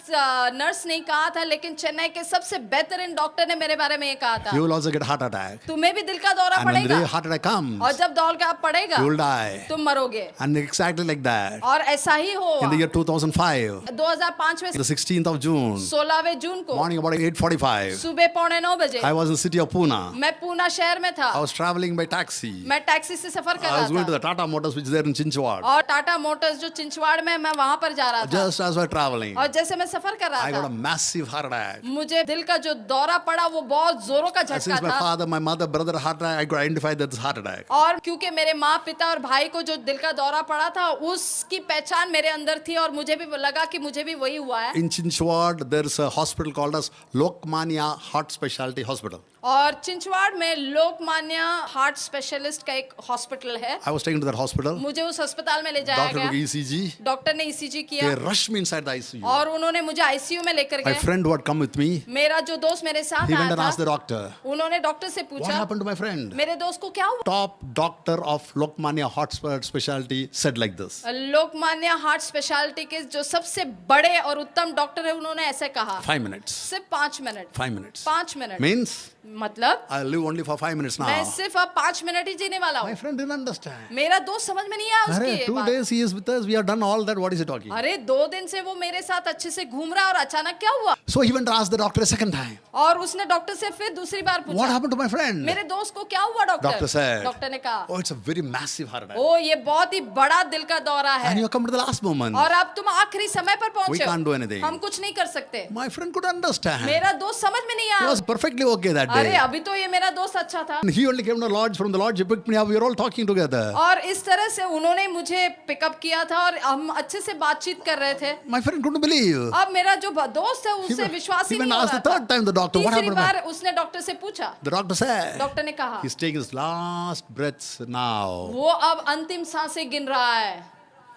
नर्स नहीं कहा था, लेकिन चेन्नई के सबसे बेहतरीन डॉक्टर ने मेरे बारे में ये कहा था, You will also get a heart attack. तुम्हें भी दिल का दौरा And when the पड़ेगा day heart attack comes, और जब दौर का पड़ेगा you will die. तुम मरोगे। And exactly like that. और ऐसा ही हुआ। In the year 2005, 2005 में the 16th of June, 16वें जून को morning about 8:45, सुबह 8:45 बजे I was in the city of Pune. मैं पूना शहर में था। I was traveling by taxi. मैं टैक्सी से सफर कर I was रहा going to था the Tata Motors, which is there in Chinchwad. और टाटा मोटर्स जो चिंचवाड़ में, मैं वहां पर जा रहा था। Just as we're traveling, और जैसे मैं सफर कर I रहा got a था massive heart attack. मुझे दिल का जो दौरा पड़ा वो बहुत जोरों का And झटका since my था। father, my mother, brother heart attack, I got identified that this heart attack. और क्योंकि मेरे माँ, पिता और भाई को जो दिल का दौरा पड़ा था उसकी पहचान मेरे अंदर थी और मुझे भी लगा कि मुझे भी वही हुआ है। In Chinchwad, there's a hospital called as Lokmanya Heart Specialty Hospital. और चिंचवाड़ में लोकमान्य हार्ट स्पेशलिस्ट का एक हॉस्पिटल है। I was taken to that hospital. मुझे उस अस्पताल में ले जाया Doctor took गया। ECG. डॉक्टर ने ईसीजी They किया rushed me inside the ICU. और उन्होंने मुझे आईसीयू में लेकर My गए। friend who had come with me, मेरा जो दोस्त मेरे साथ he went आया and asked the था, doctor, उन्होंने डॉक्टर से what पूछा happened to my friend? मेरे दोस्त को क्या हुआ। Top doctor of Lokmanya Heart Specialty said like this. Lokmanya heart speciality के जो सबसे बड़े और उत्तम डॉक्टर है उन्होंने ऐसे कहा। 5 minutes. सिर्फ 5 मिनट। 5 minutes. 5 मिनट Means मतलब I'll live only for 5 minutes मैं now. सिर्फ अब 5 मिनट ही जीने वाला My हूँ। friend didn't understand. मेरा दोस्त समझ में नहीं आया उसकी Arey, ये 2 बात। days he is with us. We have done all that. What is he talking? अरे 2 दिन से वो मेरे साथ अच्छे से घूम रहा है और अचानक क्या हुआ। So he went to ask the doctor a second time. और उसने डॉक्टर से फिर दूसरी बार What पूछा happened to my friend? मेरे दोस्त को क्या हुआ डॉक्टर। Doctor said, डॉक्टर ने कहा Oh, it's a very massive heart attack. ओ ये बहुत ही बड़ा दिल का दौरा है And you have come to the last moment. और अब तुम आखिरी समय पर We पहुंचे can't do हो। anything. हम कुछ नहीं कर सकते। My friend could understand. मेरा दोस्त समझ में नहीं He आया। was perfectly okay that अरे day. अभी तो ये मेरा दोस्त अच्छा था। And he only came to the lodge. From the lodge, he picked me up. We were all talking together. और इस तरह से उन्होंने मुझे पिकअप किया था और हम अच्छे से बातचीत कर रहे थे। My friend couldn't believe. अब मेरा जो दोस्त है उसे विश्वास ही He went नहीं and हो asked रहा the third था। time the doctor, what तीसरी happened to my... बार उसने डॉक्टर से पूछा। The doctor said, डॉक्टर ने कहा he's taking his last breaths now. वो अब अंतिम सांसें गिन रहा है।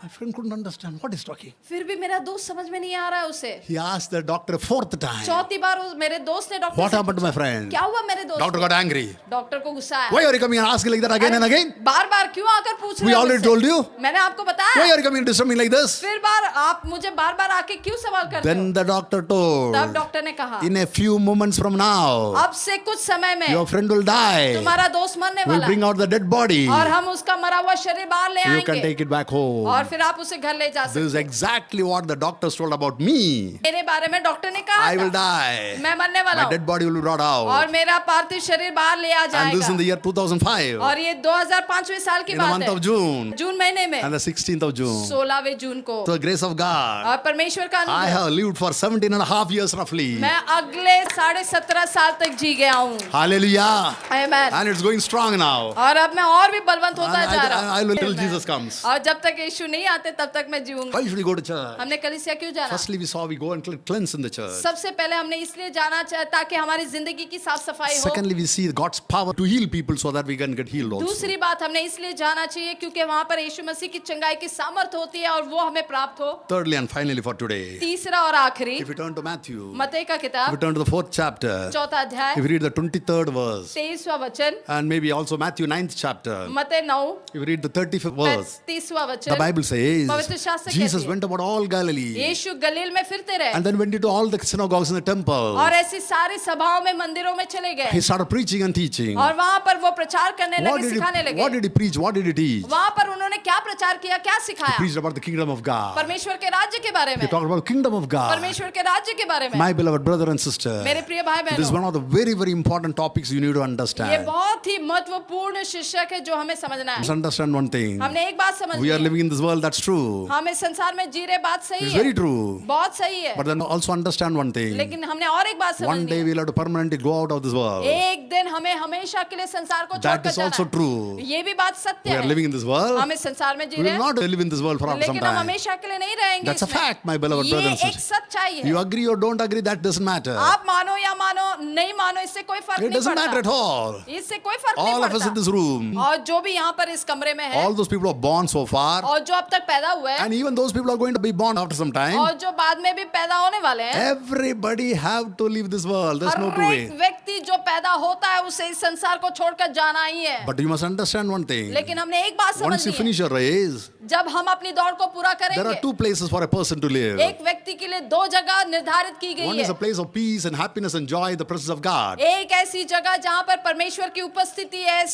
My friend couldn't understand what he's talking. फिर भी मेरा दोस्त समझ में नहीं आ रहा है उसे। He asked the doctor a fourth time. चौथी बार मेरे दोस्त ने डॉक्टर What से happened to my friend? क्या हुआ मेरे दोस्त Doctor को? got angry. डॉक्टर को गुस्सा आया। Why are you coming and asking like that again and again? बार-बार क्यों आकर पूछ रहे We हो already मुझसे? told you. मैंने आपको Why बताया। are you coming and disturbing me like this? फिर आप मुझे बार-बार आके क्यों सवाल करते Then हो? the doctor told, तब डॉक्टर ने कहा in a few moments from now, अब से कुछ समय में your friend will die. तुम्हारा दोस्त मरने We'll वाला bring है out the dead body. और हम उसका मरा हुआ शरीर बाहर ले You can आएंगे take it back home. और फिर आप उसे घर ले जा This सकते is exactly what the doctors told about me. मेरे बारे में डॉक्टर ने कहा I will था, die. मैं मरने वाला My हूँ dead body will be brought out. और मेरा पार्थिव शरीर बाहर ले आ And this is in the जाएगा। year 2005. और ये 2005वें साल की In the बात month of है, June. जून महीने में And the 16th of June. 16वें जून को। To the grace of God, और परमेश्वर का I अनुग्रह have lived for 17 and a half years roughly. मैं अगले 17.5 साल तक जी गया हूँ। Hallelujah. Amen। And it's going strong now. और अब मैं और भी बलवंत And होता जा रहा I will हूँ। till Amen। Jesus comes. और जब तक यीशु नहीं आते तब तक मैं जीऊंगा। Why should we go to church? हमने कलीसिया क्यों जाना? Firstly, we saw we go and cleanse in the church. सबसे पहले हमने इसलिए जाना ताकि हमारी जिंदगी की साफ सफाई हो। Secondly, we see God's power to heal people so that we can get healed also. दूसरी बात हमने इसलिए जाना चाहिए क्योंकि वहाँ पर यीशु मसीह की चंगाई की सामर्थ होती है और वो हमें प्राप्त हो। Thirdly and finally for today, तीसरा और आखिरी if you turn to Matthew, मत्ती का if you किताब turn to the 4th chapter, चौथा अध्याय if you read the 23rd verse, 23वां वचन, and maybe also Matthew 9th chapter, मत्ती 9 if you read the 35th verse, 30वां the वचन, Bible says पवित्र शास्त्र Jesus कहती है, went about all Galilee यीशु गलील में फिरते रहे and then went into all the synagogues and the temples. और ऐसी सारी सभाओं में मंदिरों में चले गए He started preaching and teaching. और वहाँ पर वो प्रचार करने What लगे, did सिखाने he लगे। preach? What did he teach? वहाँ पर उन्होंने क्या प्रचार किया, क्या सिखाया? Preached about the kingdom of God. परमेश्वर के राज्य के बारे He में, talked about the kingdom of God. परमेश्वर के राज्य के बारे में। My beloved brother and sister, मेरे प्रिय भाई this is बहनों, one of the very, very important topics you need to ये understand. बहुत ही महत्वपूर्ण शीर्षक है जो हमें समझना Let's है। understand one thing. हमने एक बात समझ We are Lee, living in this world, that's true. हम इस संसार में जी रहे, बात सही It's है, very true. बहुत सही है, But then also understand one thing. लेकिन हमने और एक बात One समझनी day है, we'll have to permanently go out of this world. एक दिन हमें हमेशा के लिए संसार को That छोड़कर is also जाना true. है। ये भी बात सत्य We are है, living in this world. हम इस संसार में जी We रहे will हैं, not live in this world for some लेकिन हम time. हमेशा के लिए नहीं रहेंगे That's a इसमें। fact, my beloved brother ये and एक sister. सच्चाई है। You agree or don't agree, that doesn't matter. आप मानो या मानो, नहीं मानो, इससे कोई फर्क It नहीं doesn't matter at पड़ता, all. इससे कोई फर्क नहीं All of us in पड़ता। this room, और जो भी यहाँ पर इस कमरे में है, all those people who are born so far, और जो अब तक पैदा हुए हैं, and even those people who are going to be born after some time, और जो बाद में भी पैदा होने वाले हैं, everybody have to leave this world. There's no her two एक way. व्यक्ति जो पैदा होता है उसे इस संसार को छोड़कर जाना ही है। But you must understand one thing. लेकिन हमने एक बात Once you समझनी है, finish your race, जब हम अपनी दौड़ को पूरा there are करेंगे, two places for a person to live. एक व्यक्ति के लिए दो जगह निर्धारित की One गई is a है। place of peace and happiness and joy, the presence of God. एक ऐसी जगह जहाँ पर परमेश्वर की उपस्थिति है,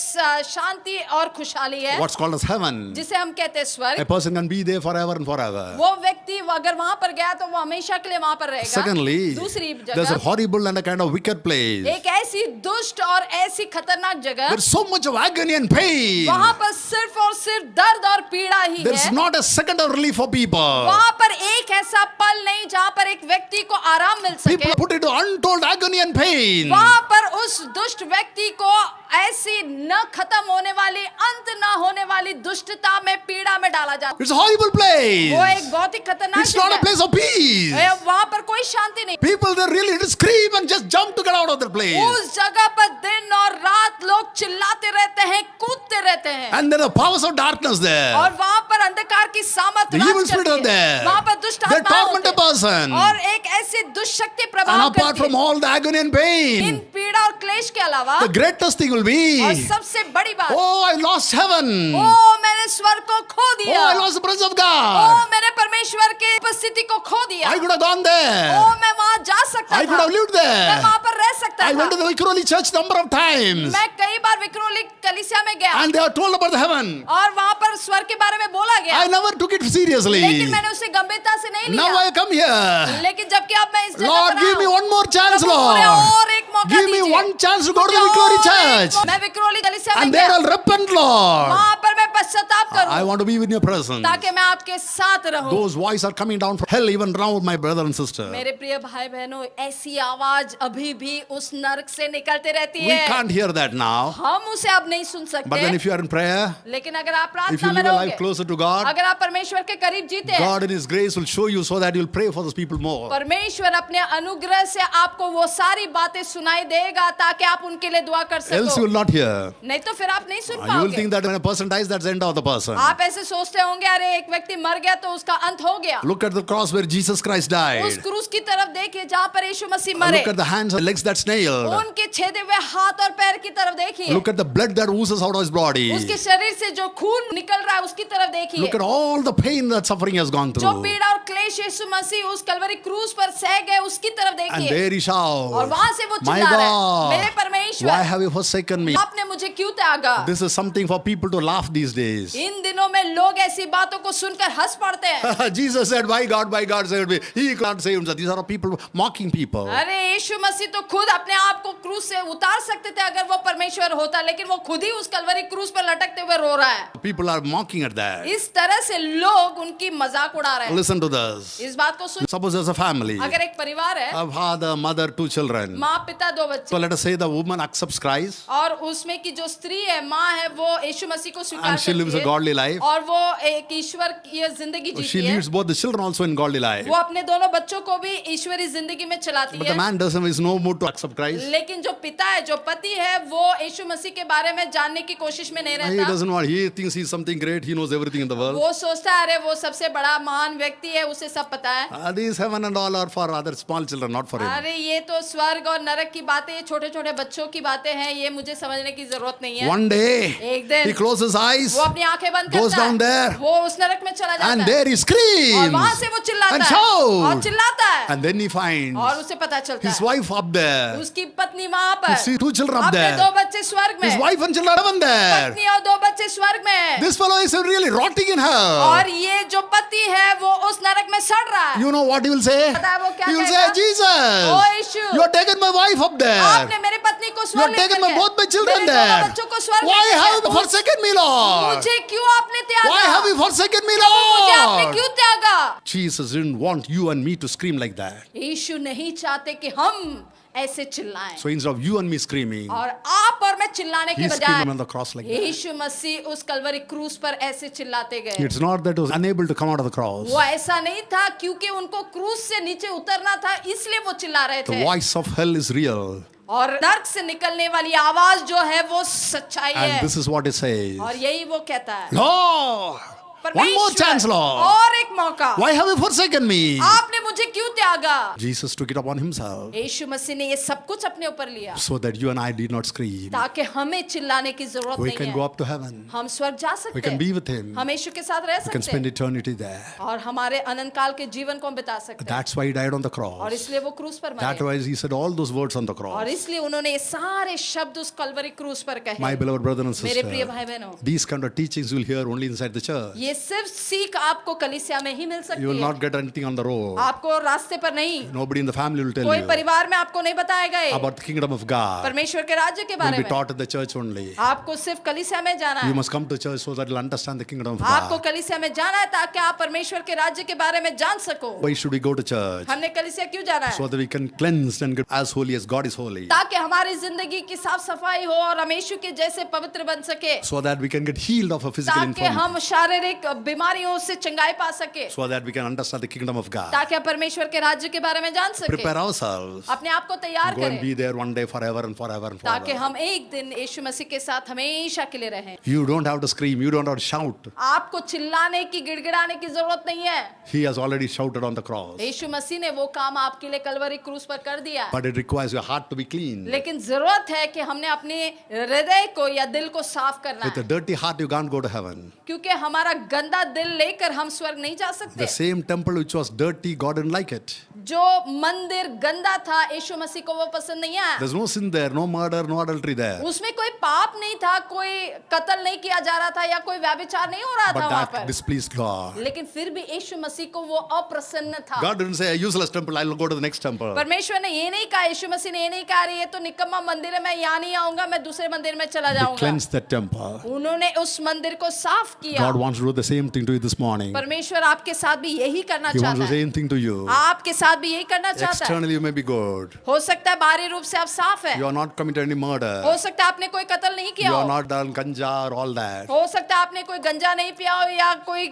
शांति और खुशहाली है, What's called as heaven. जिसे हम कहते हैं A स्वर्ग। person can be there forever and forever. वो व्यक्ति अगर वहां पर गया तो वो हमेशा के लिए वहां पर रहेगा। Secondly, दूसरी there's a जगह horrible and a kind of wicked place. एक ऐसी दुष्ट और ऐसी खतरनाक जगह, There's so much of agony and pain. वहां पर सिर्फ और सिर्फ दर्द और पीड़ा ही There's है। not a second of relief for people. वहां पर एक ऐसा पल नहीं जहां पर एक व्यक्ति को आराम मिल People सके। are put into untold agony and pain. वहां पर उस दुष्ट व्यक्ति को ऐसी न खत्म होने वाली, अंत न होने वाली दुष्टता में, पीड़ा में डाला जाता It's a horrible है। वो place. एक बहुत ही खतरनाक It's not a जगह place of peace. है। वहां पर कोई शांति नहीं। People, they really scream and just jump to get out of that place. उस जगह पर दिन और रात लोग चिल्लाते रहते हैं, कूदते रहते हैं, And there are powers of darkness there. और वहां पर अंधकार की सामर्थ The राज evil spirit करती are है। there. वहां पर दुष्ट They आत्माएं torment a होती हैं, person. और एक ऐसी दुष्शक्ति And प्रभाव apart करती from है। all the agony and in pain, पीड़ा और क्लेश के अलावा the greatest thing will और be, सबसे बड़ी बात, oh, I lost heaven. ओ मैंने स्वर्ग को खो Oh, दिया, I lost the presence of O God. मैंने परमेश्वर की उपस्थिति को खो दिया, I could have gone O there. मैं वहां जा सकता I could था, have lived मैं there. वहां पर रह सकता I went to था। the Vikroli church number of times. मैं कई बार विक्रोली कलीसिया में गया, And they are told about the heaven. और वहां पर स्वर्ग के बारे में बोला गया, I never took it seriously. लेकिन मैंने उसे गंभीरता से नहीं Now लिया। I come here. लेकिन जबकि अब मैं इस जगह Lord, पर give me आया हूं, one more chance, प्रभु, मुझे Lord. और एक मौका Give me दीजिए। one chance to go to the मुझे Vikroli और एक church. मैं विक्रोली कलीसिया में And there गया, I'll repent, Lord. वहां पर मैं पश्चाताप I करूं, want to be in your presence. ताकि मैं आपके साथ रहूं। Those voices are coming down from hell even now, my brother and sister. मेरे प्रिय भाई बहनों, ऐसी आवाज अभी भी उस नरक से निकलते रहती We है। can't hear that now. हम उसे अब नहीं सुन But then सकते, if you are in prayer, लेकिन अगर आप if you प्रार्थना में live a life रहोगे, closer to God, अगर आप परमेश्वर के करीब जीते हैं, God in His grace will show you so that you'll pray for those people more. परमेश्वर अपने अनुग्रह से आपको वो सारी बातें सुनाई देगा ताकि आप उनके लिए दुआ कर Else you will सको। not hear. नहीं तो फिर आप नहीं सुन You will पाओगे। think that when a person dies, that's the end of the person. आप ऐसे सोचते होंगे, अरे एक व्यक्ति मर गया तो उसका अंत हो गया। Look at the cross where Jesus Christ died. उस क्रूस की तरफ देखिए जहाँ पर यीशु मसीह Look मरे, at the hands and legs that's nailed. उनके छेदे हुए हाथ और पैर की तरफ देखिए, Look at the blood that oozes out of his body. उसके शरीर से जो खून निकल रहा है उसकी तरफ देखिए, Look at all the pain that suffering has gone जो through. पीड़ा और क्लेश यीशु मसीह उस कलवरी क्रूस पर सह गए उसकी तरफ And देखिए, there he shouts, और वहां से वो My चिल्ला रहा है, मेरे God, परमेश्वर, why have you forsaken me? आपने मुझे क्यों त्यागा? This is something for people to laugh these days. इन दिनों में लोग ऐसी बातों को सुनकर हंस पड़ते हैं। Jesus said, my God saved me. He can't save himself. These are people mocking people. अरे यीशु मसीह तो खुद अपने आप को क्रूस से उतार सकते थे अगर वो परमेश्वर होता, लेकिन वो खुद ही उस कलवरी क्रूस पर लटकते हुए रो रहा है। People are mocking at that. इस तरह से लोग उनकी मजाक उड़ा रहे हैं। Listen to this. इस बात को सुन, Suppose there's a family, अगर एक परिवार है, a father, mother, 2 children. माँ पिता 2 So बच्चे, let us say the woman accepts Christ और उसमें की जो स्त्री है, माँ है, वो यीशु मसीह को स्वीकार and she lives a करती है, godly life. और वो एक ईश्वर की जिंदगी She जीती है। leads both the children also in godly life. वो अपने दोनों बच्चों को भी ईश्वरी जिंदगी में चलाती But the है, man doesn't is no mood to accept Christ. लेकिन जो पिता है, जो पति है, वो यीशु मसीह के बारे में जानने की कोशिश में नहीं He रहता। doesn't want. He thinks he's something great. He knows everything in the world. वो सोचता है अरे वो सबसे बड़ा महान व्यक्ति है, उसे सब पता है। These heaven and all are for other small children, not for him. अरे ये तो स्वर्ग और नरक की बातें, ये छोटे छोटे बच्चों की बातें हैं, ये मुझे समझने की जरूरत नहीं है। One day, एक दिन he closes his eyes. वो अपनी आंखें बंद goes करता down there. है वो उस नरक में चला जाता And है there he और screams वहां से वो चिल्लाता and है और shouts. चिल्लाता है And then he finds और उसे पता चलता his है wife up there. उसकी पत्नी वहां पर You see 2 children up अपने there. 2 बच्चे स्वर्ग His में wife and children are there. पत्नी और 2 बच्चे स्वर्ग में This fellow is really rotting in hell. और ये जो पति है वो उस नरक में सड़ रहा है You know what he will say? पता है वो क्या He will say, कहेगा? Jesus, O Yeshu, you have taken my wife up there. आपने मेरी पत्नी को You स्वर्ग have ले taken करके, both my children मेरे दोनों there. बच्चों को स्वर्ग Why ले have you करके, forsaken me, Lord? मुझे क्यों आपने त्यागा Why have you forsaken me, मुझे आपने Lord? क्यों त्यागा Jesus didn't want you and me to scream like that. यीशु नहीं चाहते कि हम ऐसे चिल्लाएं So instead of you and me screaming, और आप और मैं चिल्लाने के he बजाय screamed on the cross like that. यीशु मसीह उस कलवरी क्रूस पर ऐसे चिल्लाते गए It's not that he was unable to come out of the cross. वो ऐसा नहीं था क्योंकि उनको क्रूस से नीचे उतरना था इसलिए वो चिल्ला रहे The थे voice of hell is real. और नर्क से निकलने वाली आवाज जो है वो सच्चाई And है this is what it says. और यही वो कहता है Lord, one more परमेश्वर, chance, Lord. और एक मौका Why have you forsaken me? आपने मुझे क्यों त्यागा Jesus took it upon himself यीशु मसीह ने ये सब कुछ अपने ऊपर लिया so that you and I did not scream. ताकि हमें चिल्लाने की जरूरत We नहीं can है go up to heaven. हम स्वर्ग जा We सकते can be हैं with him. हम यीशु के साथ रह We can सकते spend हैं eternity there. और हमारे अनंत काल के जीवन को हम बिता सकते हैं That's why he died on the और cross. इसलिए वो क्रूस पर That's मरे why he said all those words on the और cross. इसलिए उन्होंने ये सारे शब्द उस कलवरी क्रूस पर My कहे beloved brother and मेरे प्रिय sister, भाई बहनों these kind of teachings you'll hear only inside the church. ये सिर्फ सीख आपको कलीसिया में ही मिल You सकती will है not get anything on the road. आपको रास्ते पर नहीं Nobody in the family will tell कोई you परिवार में आपको नहीं बताएगा ये about the kingdom of God. परमेश्वर के राज्य के Will बारे be में taught in the church only. आपको सिर्फ कलीसिया में जाना You है must come to church so that you'll understand the kingdom of आपको God. कलीसिया में जाना है ताकि आप परमेश्वर के राज्य के बारे में जान सको Why should we go to church? हमने कलीसिया क्यों जाना So है that we can cleanse and get as holy as God is holy. ताकि हमारी जिंदगी की साफ सफाई हो और हम यीशु के जैसे पवित्र बन सके So that we can get healed of a physical ताकि infirmity. हम शारीरिक बीमारियों से चंगाई पा सके So that we can understand the kingdom of God. ताकि हम परमेश्वर के राज्य के बारे में जान सके Prepare ourselves. अपने आप को तैयार Go and करें be there one day forever and forever and ताकि forever. हम एक दिन यीशु मसीह के साथ हमेशा के लिए रहें You don't have to scream. You don't have to shout. आपको चिल्लाने की गिड़गिड़ाने की जरूरत नहीं है He has already shouted on the cross. यीशु मसीह ने वो काम आपके लिए कलवरी क्रूस पर कर दिया But it requires your heart to be clean. लेकिन जरूरत है कि हमने अपने हृदय को या दिल को साफ करना With a है dirty heart, you can't go to heaven. क्योंकि हमारा गंदा दिल लेकर हम स्वर्ग नहीं जा सकते The same temple which was dirty, God didn't like it. जो मंदिर गंदा था यीशु मसीह को वो पसंद नहीं आया There's no sin there, no murder, no adultery there. उसमें कोई पाप नहीं था कोई कत्ल नहीं किया जा रहा था या कोई व्यभिचार नहीं हो रहा था But वहां that पर displeased God. लेकिन फिर भी यीशु मसीह को वो अप्रसन्न था God didn't say, a useless temple, I'll go to the next temple. परमेश्वर ने ये नहीं कहा यीशु मसीह ने ये नहीं कहा ये तो निकम्मा मंदिर है मैं यहाँ नहीं आऊंगा मैं दूसरे मंदिर में चला He जाऊंगा cleansed that temple. उन्होंने उस मंदिर को साफ किया God wants to do the same thing to you this morning. परमेश्वर आपके साथ भी यही करना He wants चाहता the है same thing to you. आपके साथ भी यही करना चाहता है Externally, you may be good. हो सकता है बाहरी रूप से आप साफ है You are not committed any हो murder. सकता है आपने कोई कत्ल नहीं किया You are हो not done ganja or all that. हो सकता है आपने कोई गंजा नहीं पिया हो या कोई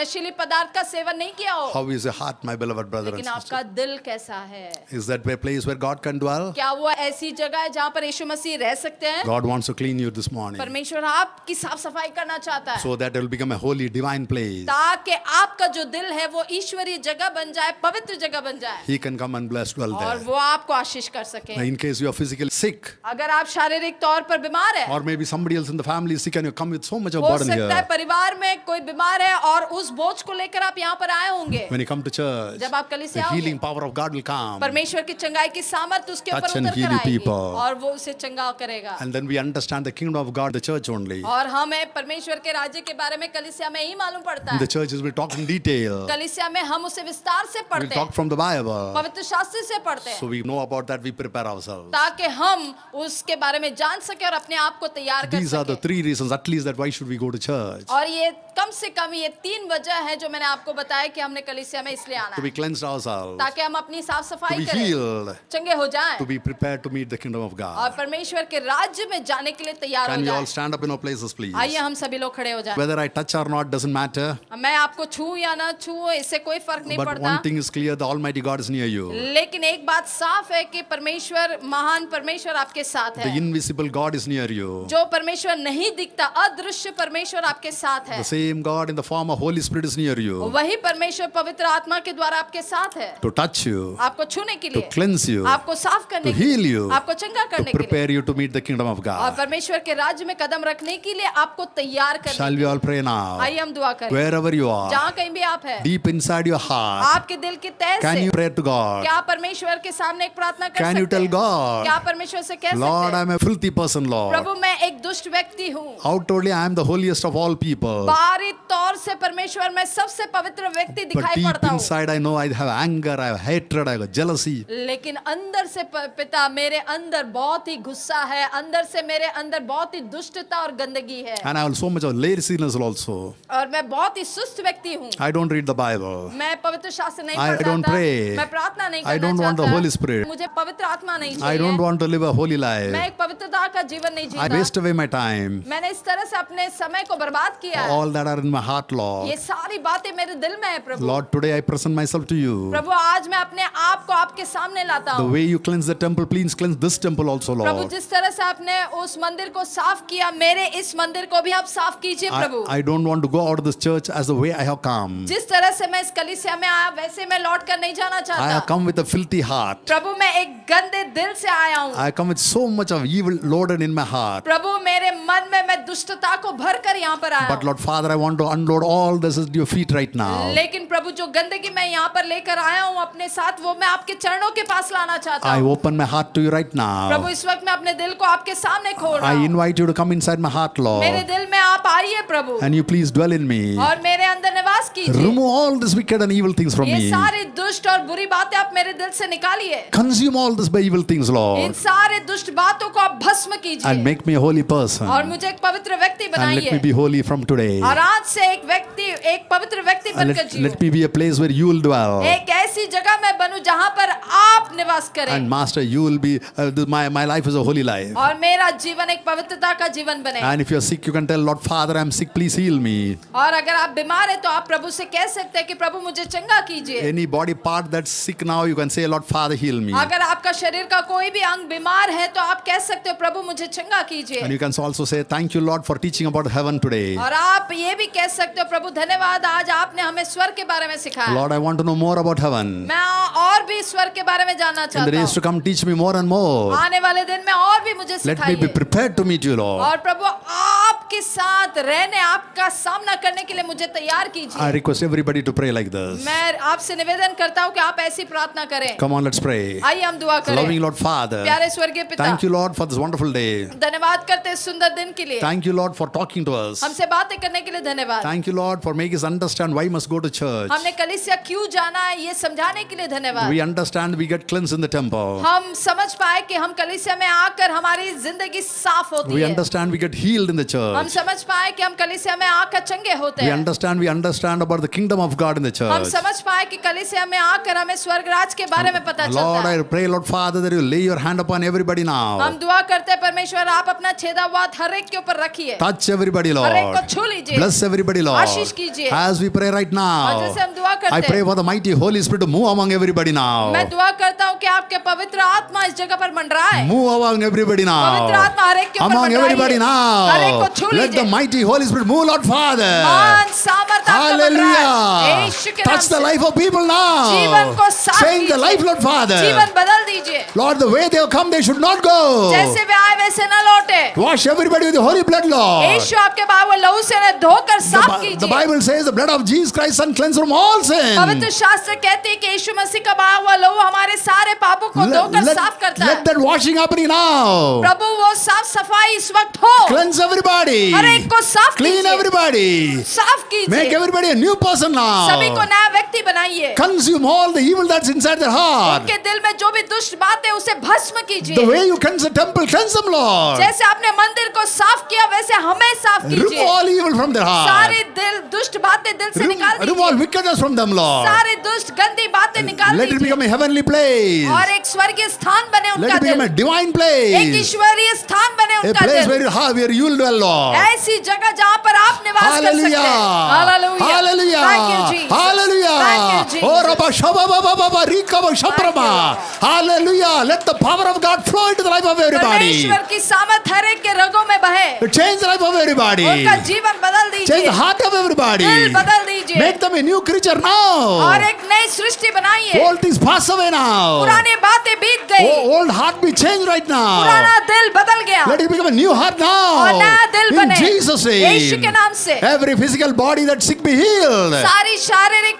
नशीली पदार्थ का सेवन नहीं किया हो How is your heart, my beloved brother and लेकिन sister? आपका दिल कैसा है Is that a place where God can dwell? क्या वो ऐसी जगह है जहाँ पर यीशु मसीह रह सकते हैं God wants to clean you this morning परमेश्वर आपकी साफ सफाई करना चाहता है so that it will become a holy, divine place. ताकि आपका जो दिल है वो ईश्वरीय जगह बन जाए पवित्र जगह बन जाए He can come and bless dwell और there. वो आपको आशीष कर सके Now, in case you are physically sick, अगर आप शारीरिक तौर पर बीमार है or maybe somebody else in the family is sick and you come with so much of हो burden सकता है here. परिवार में कोई बीमार है और उस बोझ को लेकर आप यहाँ पर आए होंगे When you come to church, जब आप कलीसिया the आओगे healing power of God will come. परमेश्वर की चंगाई की सामर्थ उसके ऊपर Touch and उतर heal कर you आएगी people. और वो उसे चंगा करेगा And then we understand the kingdom of God, the church only. और हमें परमेश्वर के राज्य के बारे में कलीसिया में ही मालूम पड़ता In the है churches we talk in detail. कलीसिया में हम उसे विस्तार से We पढ़ते talk हैं from the Bible. पवित्र शास्त्र से पढ़ते So हैं we know about that, we prepare ourselves. ताकि हम उसके बारे में जान सके और अपने आप को तैयार कर These are the सके 3 reasons at least that why should we go to church. और ये कम से कम ये 3 वजह है जो मैंने आपको बताया कि हमने कलीसिया में इसलिए आना To be है cleansed ourselves, ताकि हम अपनी साफ to सफाई be करें healed, चंगे हो जाएं to be prepared to meet the kingdom of और God. परमेश्वर के राज्य में जाने के लिए तैयार हो Can you all जाएं stand up in our places, please? आइए हम सभी लोग खड़े हो जाएं Whether I touch or not doesn't matter. मैं आपको छू या ना छू इससे कोई फर्क नहीं But पड़ता one thing is clear, the Almighty God is near you. लेकिन एक बात साफ है कि परमेश्वर महान परमेश्वर आपके साथ The है invisible God is near you. जो परमेश्वर नहीं दिखता अदृश्य परमेश्वर आपके साथ है The same same God in the form of Holy Spirit is near you वही परमेश्वर पवित्र आत्मा के द्वारा आपके साथ है, to touch you, आपको छूने के to लिए, cleanse you, आपको साफ to करने के heal लिए, you, आपको चंगा to करने के लिए prepare you to meet the kingdom of और God. परमेश्वर के राज्य में कदम रखने के लिए आपको तैयार करने Shall के we लिए। all pray now? आइए हम दुआ करें। Wherever you are, जहाँ कहीं भी आप हैं, deep inside your heart, आपके दिल की तह can से you pray to God? क्या परमेश्वर के सामने एक प्रार्थना कर Can you सकते tell हैं? God, क्या परमेश्वर से कह Lord, सकते I हैं, am a filthy person, Lord. प्रभु मैं एक दुष्ट व्यक्ति हूँ, Outwardly, I am the holiest of all people. बाहरी तौर से परमेश्वर मैं सबसे पवित्र व्यक्ति But दिखाई deep पड़ता हूँ, inside, I know I have anger, I have hatred, I have jealousy. लेकिन अंदर से पिता मेरे अंदर बहुत ही गुस्सा है, अंदर से मेरे अंदर बहुत ही दुष्टता और गंदगी है, And I have so much of laziness also. और मैं बहुत ही सुस्त व्यक्ति हूँ। I don't read the Bible. मैं पवित्र शास्त्र नहीं I पढ़ता don't था, pray. मैं प्रार्थना नहीं I करना don't want the चाहता, Holy Spirit. मुझे पवित्र आत्मा नहीं I चाहिए, don't want to live a holy मैं life. एक पवित्रता का जीवन नहीं I जीता, waste away my time. मैंने इस तरह से अपने समय को बर्बाद किया है। All that are in my heart, Lord. ये सारी बातें मेरे दिल में है प्रभु। Lord, today I present myself to you. प्रभु आज मैं अपने आप को आपके सामने लाता The हूँ। way you cleanse the temple, please cleanse this temple also, Prabhu Lord. जिस तरह से आपने उस मंदिर को साफ किया, मेरे इस मंदिर को भी आप साफ कीजिए प्रभु। I don't want to go out of this church as the way I have come. जिस तरह से मैं इस कलीसिया में आया वैसे मैं लौट कर नहीं जाना I चाहता। have come with a filthy heart. प्रभु मैं एक गंदे दिल से आया हूँ। I come with so much of evil loaded in my heart. प्रभु मेरे मन में मैं दुष्टता को भर कर यहाँ पर आया But हूँ। Lord Father, I want to unload all this at your feet right now. लेकिन प्रभु जो गंदगी मैं यहाँ पर लेकर आया हूँ अपने साथ, वो मैं आपके चरणों के पास लाना चाहता I हूँ। open my heart to you right Prabhu now. इस वक्त मैं अपने दिल को आपके सामने खोल रहा I हूँ। invite you to come inside my heart, मेरे Lord. दिल में आप आइए प्रभु, And you please dwell in me. और मेरे अंदर निवास कीजिए। Remove all this wicked and evil things from ये me. सारी दुष्ट और बुरी बातें आप मेरे दिल से निकालिए। Consume all this by evil things, in Lord. सारे दुष्ट बातों को आप भस्म And कीजिए make me a holy person. और मुझे एक पवित्र व्यक्ति And let me बनाइए be holy from today. और आज से एक पवित्र व्यक्ति And बनकर let Jio. me be a place where you will dwell. एक ऐसी जगह मैं बनूं जहां पर आप निवास करें And Master, you will be, my life is a holy life. और मेरा जीवन एक पवित्रता का जीवन बने। And if you're sick, you can tell, Lord Father, I'm sick, please heal me. और अगर आप बीमार हैं तो आप प्रभु से कह सकते हैं कि प्रभु मुझे चंगा कीजिए। Any body part that's sick now, you can say, Lord Father, heal me. अगर आपका शरीर का कोई भी अंग बीमार है तो आप कह सकते हो प्रभु मुझे चंगा And कीजिए। you can also say, thank you, Lord, for teaching about heaven today. और आप ये भी कह सकते हो प्रभु धन्यवाद, आज आपने हमें स्वर्ग के बारे में सिखाया। Lord, I want to know more about heaven. मैं और भी स्वर्ग के बारे में जानना In the चाहता days to हूँ। come, teach me more and more. आने वाले दिन में और भी मुझे Let me be सिखाइए prepared to meet you, Lord. और प्रभु आपके साथ रहने, आपका सामना करने के लिए मुझे तैयार I कीजिए। request everybody to pray like this. मैं आपसे निवेदन करता हूँ कि आप ऐसी प्रार्थना करें। Come on, let's pray. आइए हम दुआ करें। Loving Lord Father, प्यारे स्वर्गीय पिता, thank you, Lord, for this wonderful day. धन्यवाद करते हैं इस सुंदर दिन के लिए। Thank you, Lord, for talking to us. हमसे बातें करने के लिए धन्यवाद। Thank you, Lord, for making us understand why we must go to church. हमने कलीसिया क्यों जाना है ये समझाने के लिए धन्यवाद। We understand we get cleansed in the temple. हम समझ पाए कि हम कलीसिया में आकर हमारी जिंदगी साफ होती We है। understand we get healed in the हम church. समझ पाए कि हम कलीसिया में आकर चंगे होते We हैं। understand about the kingdom of God in the हम church. समझ पाए कि कलीसिया में आकर हमें स्वर्ग राज के बारे में पता Lord, चलता है। I pray, Lord Father, that you lay your hand upon everybody now. हम दुआ करते हैं परमेश्वर आप अपना छेदा हुआ हाथ हर एक के ऊपर रखिए, Touch everybody, हर एक को Lord. छू लीजिए, Bless everybody, Lord. आशीष कीजिए। As we pray right और now, जैसे हम दुआ I करते pray हैं, for the mighty Holy Spirit to move among everybody now. मैं दुआ करता हूँ कि आपके पवित्र आत्मा इस जगह पर मंडराए। Move among everybody पवित्र now. आत्मा हर एक के ऊपर Among everybody मंडराइए, हर एक now. को छू Let the लीजिए। mighty Holy Spirit move, Lord Father. मान सामर्थ आपका मंडराए। Hallelujah. यीशु के नाम Touch the से life of people जीवन now. को साफ Change the कीजिए। life, Lord Father. जीवन बदल दीजिए। Lord, the way they have come, they should not go. जैसे वे आए वैसे न लौटे। Wash everybody with the holy blood, Lord. यीशु आपके बाबू लहू से उन्हें धोकर साफ The कीजिए। Bible says the blood of Jesus Christ and cleanse from all sin. पवित्र शास्त्र कहती है कि यीशु मसीह का बहा हुआ लहू हमारे सारे पापों को धोकर साफ करता है। let that washing happening now. प्रभु वो साफ सफाई इस वक्त हो, Cleanse everybody. हर एक को साफ Clean कीजिए, everybody. साफ Make कीजिए, everybody a new person सभी को now. नया व्यक्ति बनाइए। Consume all the evil that's inside their heart. उनके दिल में जो भी दुष्ट बात है उसे भस्म The कीजिए। way you cleanse the temple, cleanse them, Lord. जैसे आपने मंदिर को साफ किया वैसे हमें साफ Remove कीजिए। all evil from their heart. सारी दिल दुष्ट बातें दिल से निकाल Remove all दीजिए। wickedness from them, Lord. सारी दुष्ट गंदी बातें निकाल Let it दीजिए become a heavenly place. और एक स्वर्गीय स्थान बने Let उनका it become a दिल, divine एक place. ईश्वरीय स्थान बने A उनका place दिल, where you will dwell, Lord. ऐसी जगह जहाँ पर आप निवास कर सकते हैं। Hallelujah. Hallelujah. Hallelujah. Thank you, Jesus. Hallelujah. Thank you, Jesus. Oh, Raba Shaba Baba Baba Rika Shabrama. Hallelujah. Let the power of God flow into the life of everybody. परमेश्वर की सामर्थ हर एक के रगों में बहे, Change the life of everybody. उनका जीवन बदल Change दीजिए, the heart of everybody. दिल बदल दीजिए Make them a new creature now. और एक नई सृष्टि बनाइए। Old things pass away now. पुरानी बातें बीत गई, Old heart be changed right now. पुराना दिल बदल गया Let it become a new heart और now. नया दिल In बने Jesus' यीशु के name. नाम से। Every physical body that sick be healed. सारी शारीरिक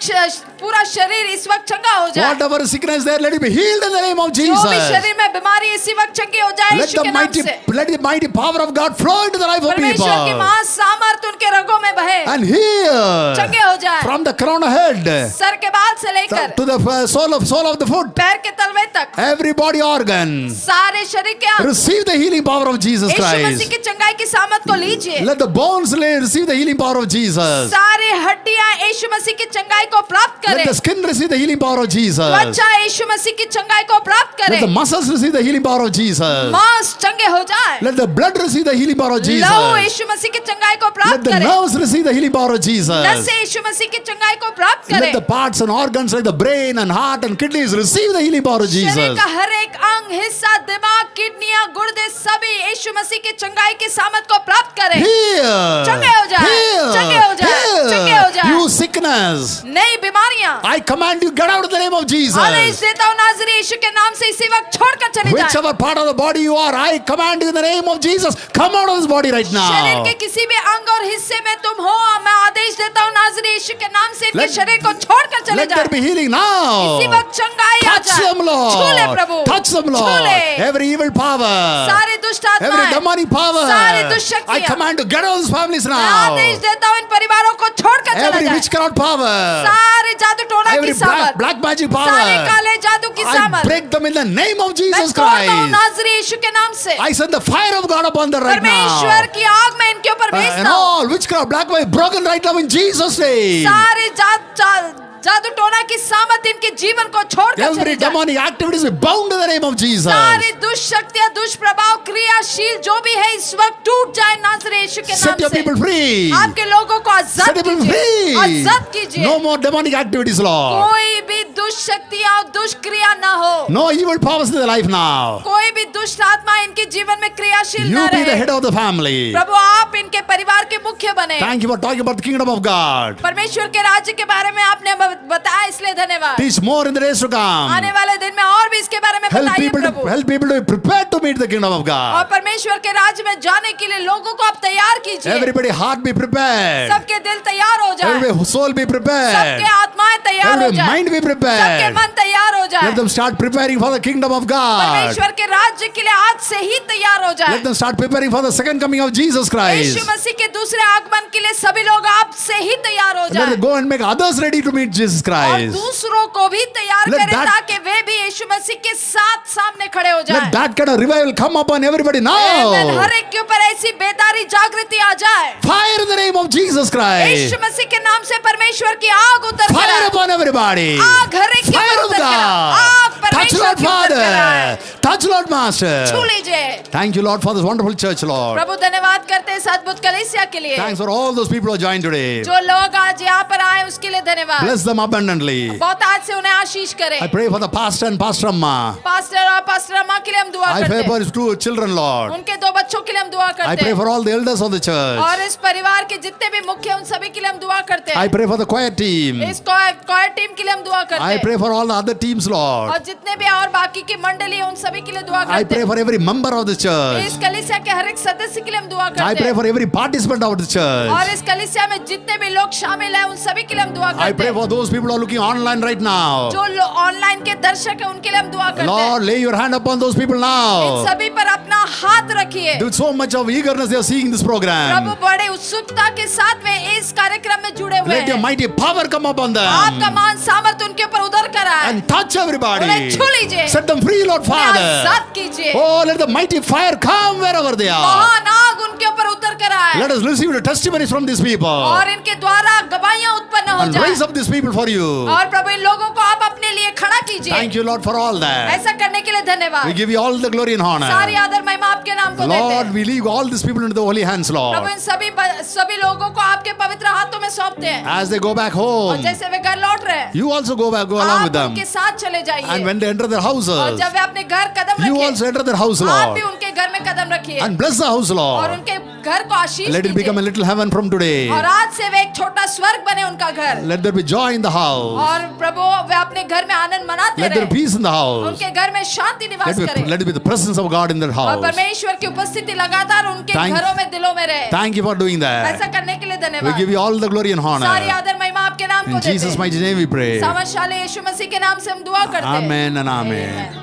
पूरा शरीर इस वक्त चंगा हो जाए, Whatever sickness there, let it be healed in the name of जो भी Jesus. शरीर में बीमारी इसी वक्त चंगी हो जाए Let यीशु के नाम से। let the mighty power of God flow into the life of people. परमेश्वर की महान सामर्थ उनके रगों में बहे, And heal चंगे हो जाए, from the crown of head sir के बाल से लेकर to the sole of the foot. पैर के तलवे तक Every body organ. सारे शरीर के अंग Receive the healing power of Jesus Yeshu Masih Christ. की चंगाई की सामर्थ को लीजिए। Let the bones receive the healing power of Jesus. सारे हड्डियां यीशु मसीह की चंगाई को प्राप्त Let करें, the skin receive the healing power of Jesus. त्वचा यीशु मसीह की चंगाई को प्राप्त Let the करें, muscles receive the healing power of Jesus. मांस चंगे हो जाए, Let the blood receive the healing power of Jesus. लहू यीशु मसीह की चंगाई को Let प्राप्त the करें, nerves receive the healing power of Jesus. नसें यीशु मसीह की चंगाई को प्राप्त Let करें, the parts and organs like the brain and heart and kidneys receive the healing power of शरीर Jesus. का हर एक अंग, हिस्सा, दिमाग, किडनियां, गुर्दे सभी यीशु मसीह की चंगाई की सामर्थ को प्राप्त करें। Heal. चंगे हो जाए, Heal. चंगे हो जाए, Heal. चंगे हो जाए। You sickness, नई बीमारियां I command you, get out in the name of Jesus. आदेश देता हूं नाज़री यीशु के नाम से इसी वक्त छोड़कर चले जाएं। Whichever part of the body you are, I command you in the name of Jesus, come out of this body right शरीर now. के किसी भी अंग और हिस्से में तुम हो, मैं आदेश देता हूं नाज़री यीशु के नाम से इनके Let- शरीर को छोड़कर चले Let there जाएं। be healing now. इसी वक्त चंगाई आ Touch जाए। them, छूले Lord. प्रभु, Touch them, Lord. छूले। Every evil power, सारी दुष्ट every आत्माएं, demonic power, सारी I दुष्शक्तियां, command to get out of these families मैं now. आदेश देता हूं इन परिवारों को छोड़कर चले Every जाएं। witchcraft power, सारे जादू टोना every की सामर्थ, black magic सारे power, काले जादू की I सामर्थ, break them in the name of मैं Jesus तोड़ता हूं Christ. नाज़री यीशु के नाम से। I send the fire of God upon them right परमेश्वर now. की आग मैं इनके ऊपर And भेजता हूं। all witchcraft, black magic broken right now in Jesus' name. सारे जादू टोना की सामर्थ इनके जीवन को छोड़कर Every चली जाए। demonic activities be bound in the name of Jesus. सारी दुष्शक्तियां, दुष्प्रभाव, क्रियाशील जो भी है इस वक्त टूट जाए नाज़री यीशु के Set your नाम से। people free. आपके लोगों को Set आजाद your people कीजिए, free. आजाद कीजिए। No more demonic activities, Lord. कोई भी दुष्शक्तियां और दुष्क्रिया ना हो, No evil powers in their life now. कोई भी दुष्ट आत्मा इनके जीवन में क्रियाशील You न be the रहे। head of the family. प्रभु आप इनके परिवार के मुख्य बने। Thank you for talking about the kingdom of God. परमेश्वर के राज्य के बारे में आपने बताया, इसलिए धन्यवाद। Teach more in the days to come. आने वाले दिन में और भी इसके बारे में Help बताइए people Prabhu. to be prepared to meet the kingdom of और God. परमेश्वर के राज्य में जाने के लिए लोगों को आप तैयार कीजिए। Everybody heart be prepared. सबके दिल तैयार हो जाए, Everybody soul be prepared. सबके आत्माएं तैयार हो Everybody जाए, mind be सबके prepared. मन तैयार हो जाए। Let them start preparing for the kingdom of God. परमेश्वर के राज्य के लिए आज से ही तैयार हो जाए। Let them start preparing for the second coming of Jesus Christ. यीशु मसीह के दूसरे आगमन के लिए सभी लोग आप से ही तैयार हो Let जाए them go and make others ready to meet Jesus और Christ. दूसरों को भी तैयार Let करें that- ताकि वे भी यीशु मसीह के साथ सामने खड़े हो Let जाएं। that kind of revival come upon everybody Amen. now. हर एक के ऊपर ऐसी बेदारी जागृति आ जाए। Fire in the name of Jesus Christ. यीशु मसीह के नाम से परमेश्वर की आग उतर कर Fire आए। upon everybody. आग हर एक के Fire ऊपर of उतर कर आए। God. आग Touch परमेश्वर Lord के ऊपर कर आए। Father. Touch Lord छू Master. लीजिए। Thank you, Lord, for this wonderful church, Lord. प्रभु धन्यवाद करते हैं इस अद्भुत कलीसिया के लिए। Thanks for all those people who joined today. जो लोग आज यहाँ पर आए उसके लिए धन्यवाद। Bless them abundantly. बहुत आज से उन्हें आशीष करें। I pray for the pastor and Pastor Amma. Pastor और पास्टर अम्मा के लिए हम दुआ I करते pray for हैं। his two children, Lord. उनके दो बच्चों के लिए हम दुआ I करते pray हैं for all the elders of the church. और इस परिवार के जितने भी मुख्य उन सभी के लिए हम दुआ करते I हैं। pray for the choir team. इस choir टीम के लिए हम दुआ करते I हैं pray for all the other teams, Lord. और जितने भी और बाकी की मंडली है उन सभी के लिए दुआ I करते pray हैं। for every member of the church. इस कलीसिया के हर एक सदस्य के लिए हम दुआ I करते pray हैं for every participant of the church. और इस कलीसिया में जितने भी लोग शामिल हैं उन सभी के लिए हम दुआ I करते pray हैं। for those people who are looking online right now. जो ऑनलाइन के दर्शक हैं उनके लिए हम दुआ करते हैं। Lord, lay your hand upon those people in now. सभी पर अपना हाथ रखिए। With so much of eagerness they are seeing this Prabhu program. बड़े उत्सुकता के साथ में इस कार्यक्रम में जुड़े हुए Let your हैं। mighty power come upon आपका them. मान सामर्थ उनके ऊपर उधर कर आए। And touch everybody. उन्हें छू लीजिए। Set them free, Lord उन्हें Father. आजाद कीजिए। Oh, let the mighty fire come wherever they are. महान आग उनके ऊपर उतर कर आए Let us receive the testimonies from these people. और इनके द्वारा गवाहियां उत्पन्न हो and raise जाए up these people for you. और प्रभु इन लोगों को आप अपने लिए खड़ा कीजिए Thank you, Lord, for all that. ऐसा करने के लिए We धन्यवाद give you all the glory and honor. सारी आदर महिमा आपके नाम को देते Lord, हैं we leave all these people into the holy hands, Prabhu Lord. इन सभी लोगों को आपके पवित्र हाथों में सौंपते हैं As they go back और home, जैसे वे घर लौट रहे हैं you also go along with आप them. उनके साथ चले And जाइए when they enter their और houses, जब वे अपने घर कदम you रखें also enter their house, आप भी Lord. उनके घर में कदम रखिए And bless the house, और Lord. उनके घर को आशीष Let it become a दीजिए little heaven from today. और आज से वे एक छोटा स्वर्ग बने उनका घर Let there be joy in the house. और प्रभु वे अपने घर में आनंद मनाते Let there be रहे peace in the house. उनके घर में शांति निवास करे Let it be the presence of God in their और house. परमेश्वर की उपस्थिति लगातार उनके Thank- घरों में दिलों में रहे Thank you for doing that. ऐसा करने के लिए We धन्यवाद give you all the glory and सारी honor. आदर महिमा आपके नाम को In देते Jesus' हैं mighty name we pray. सामर्थशाली यीशु मसीह के नाम से हम दुआ करते हैं Amen and amen. Amen.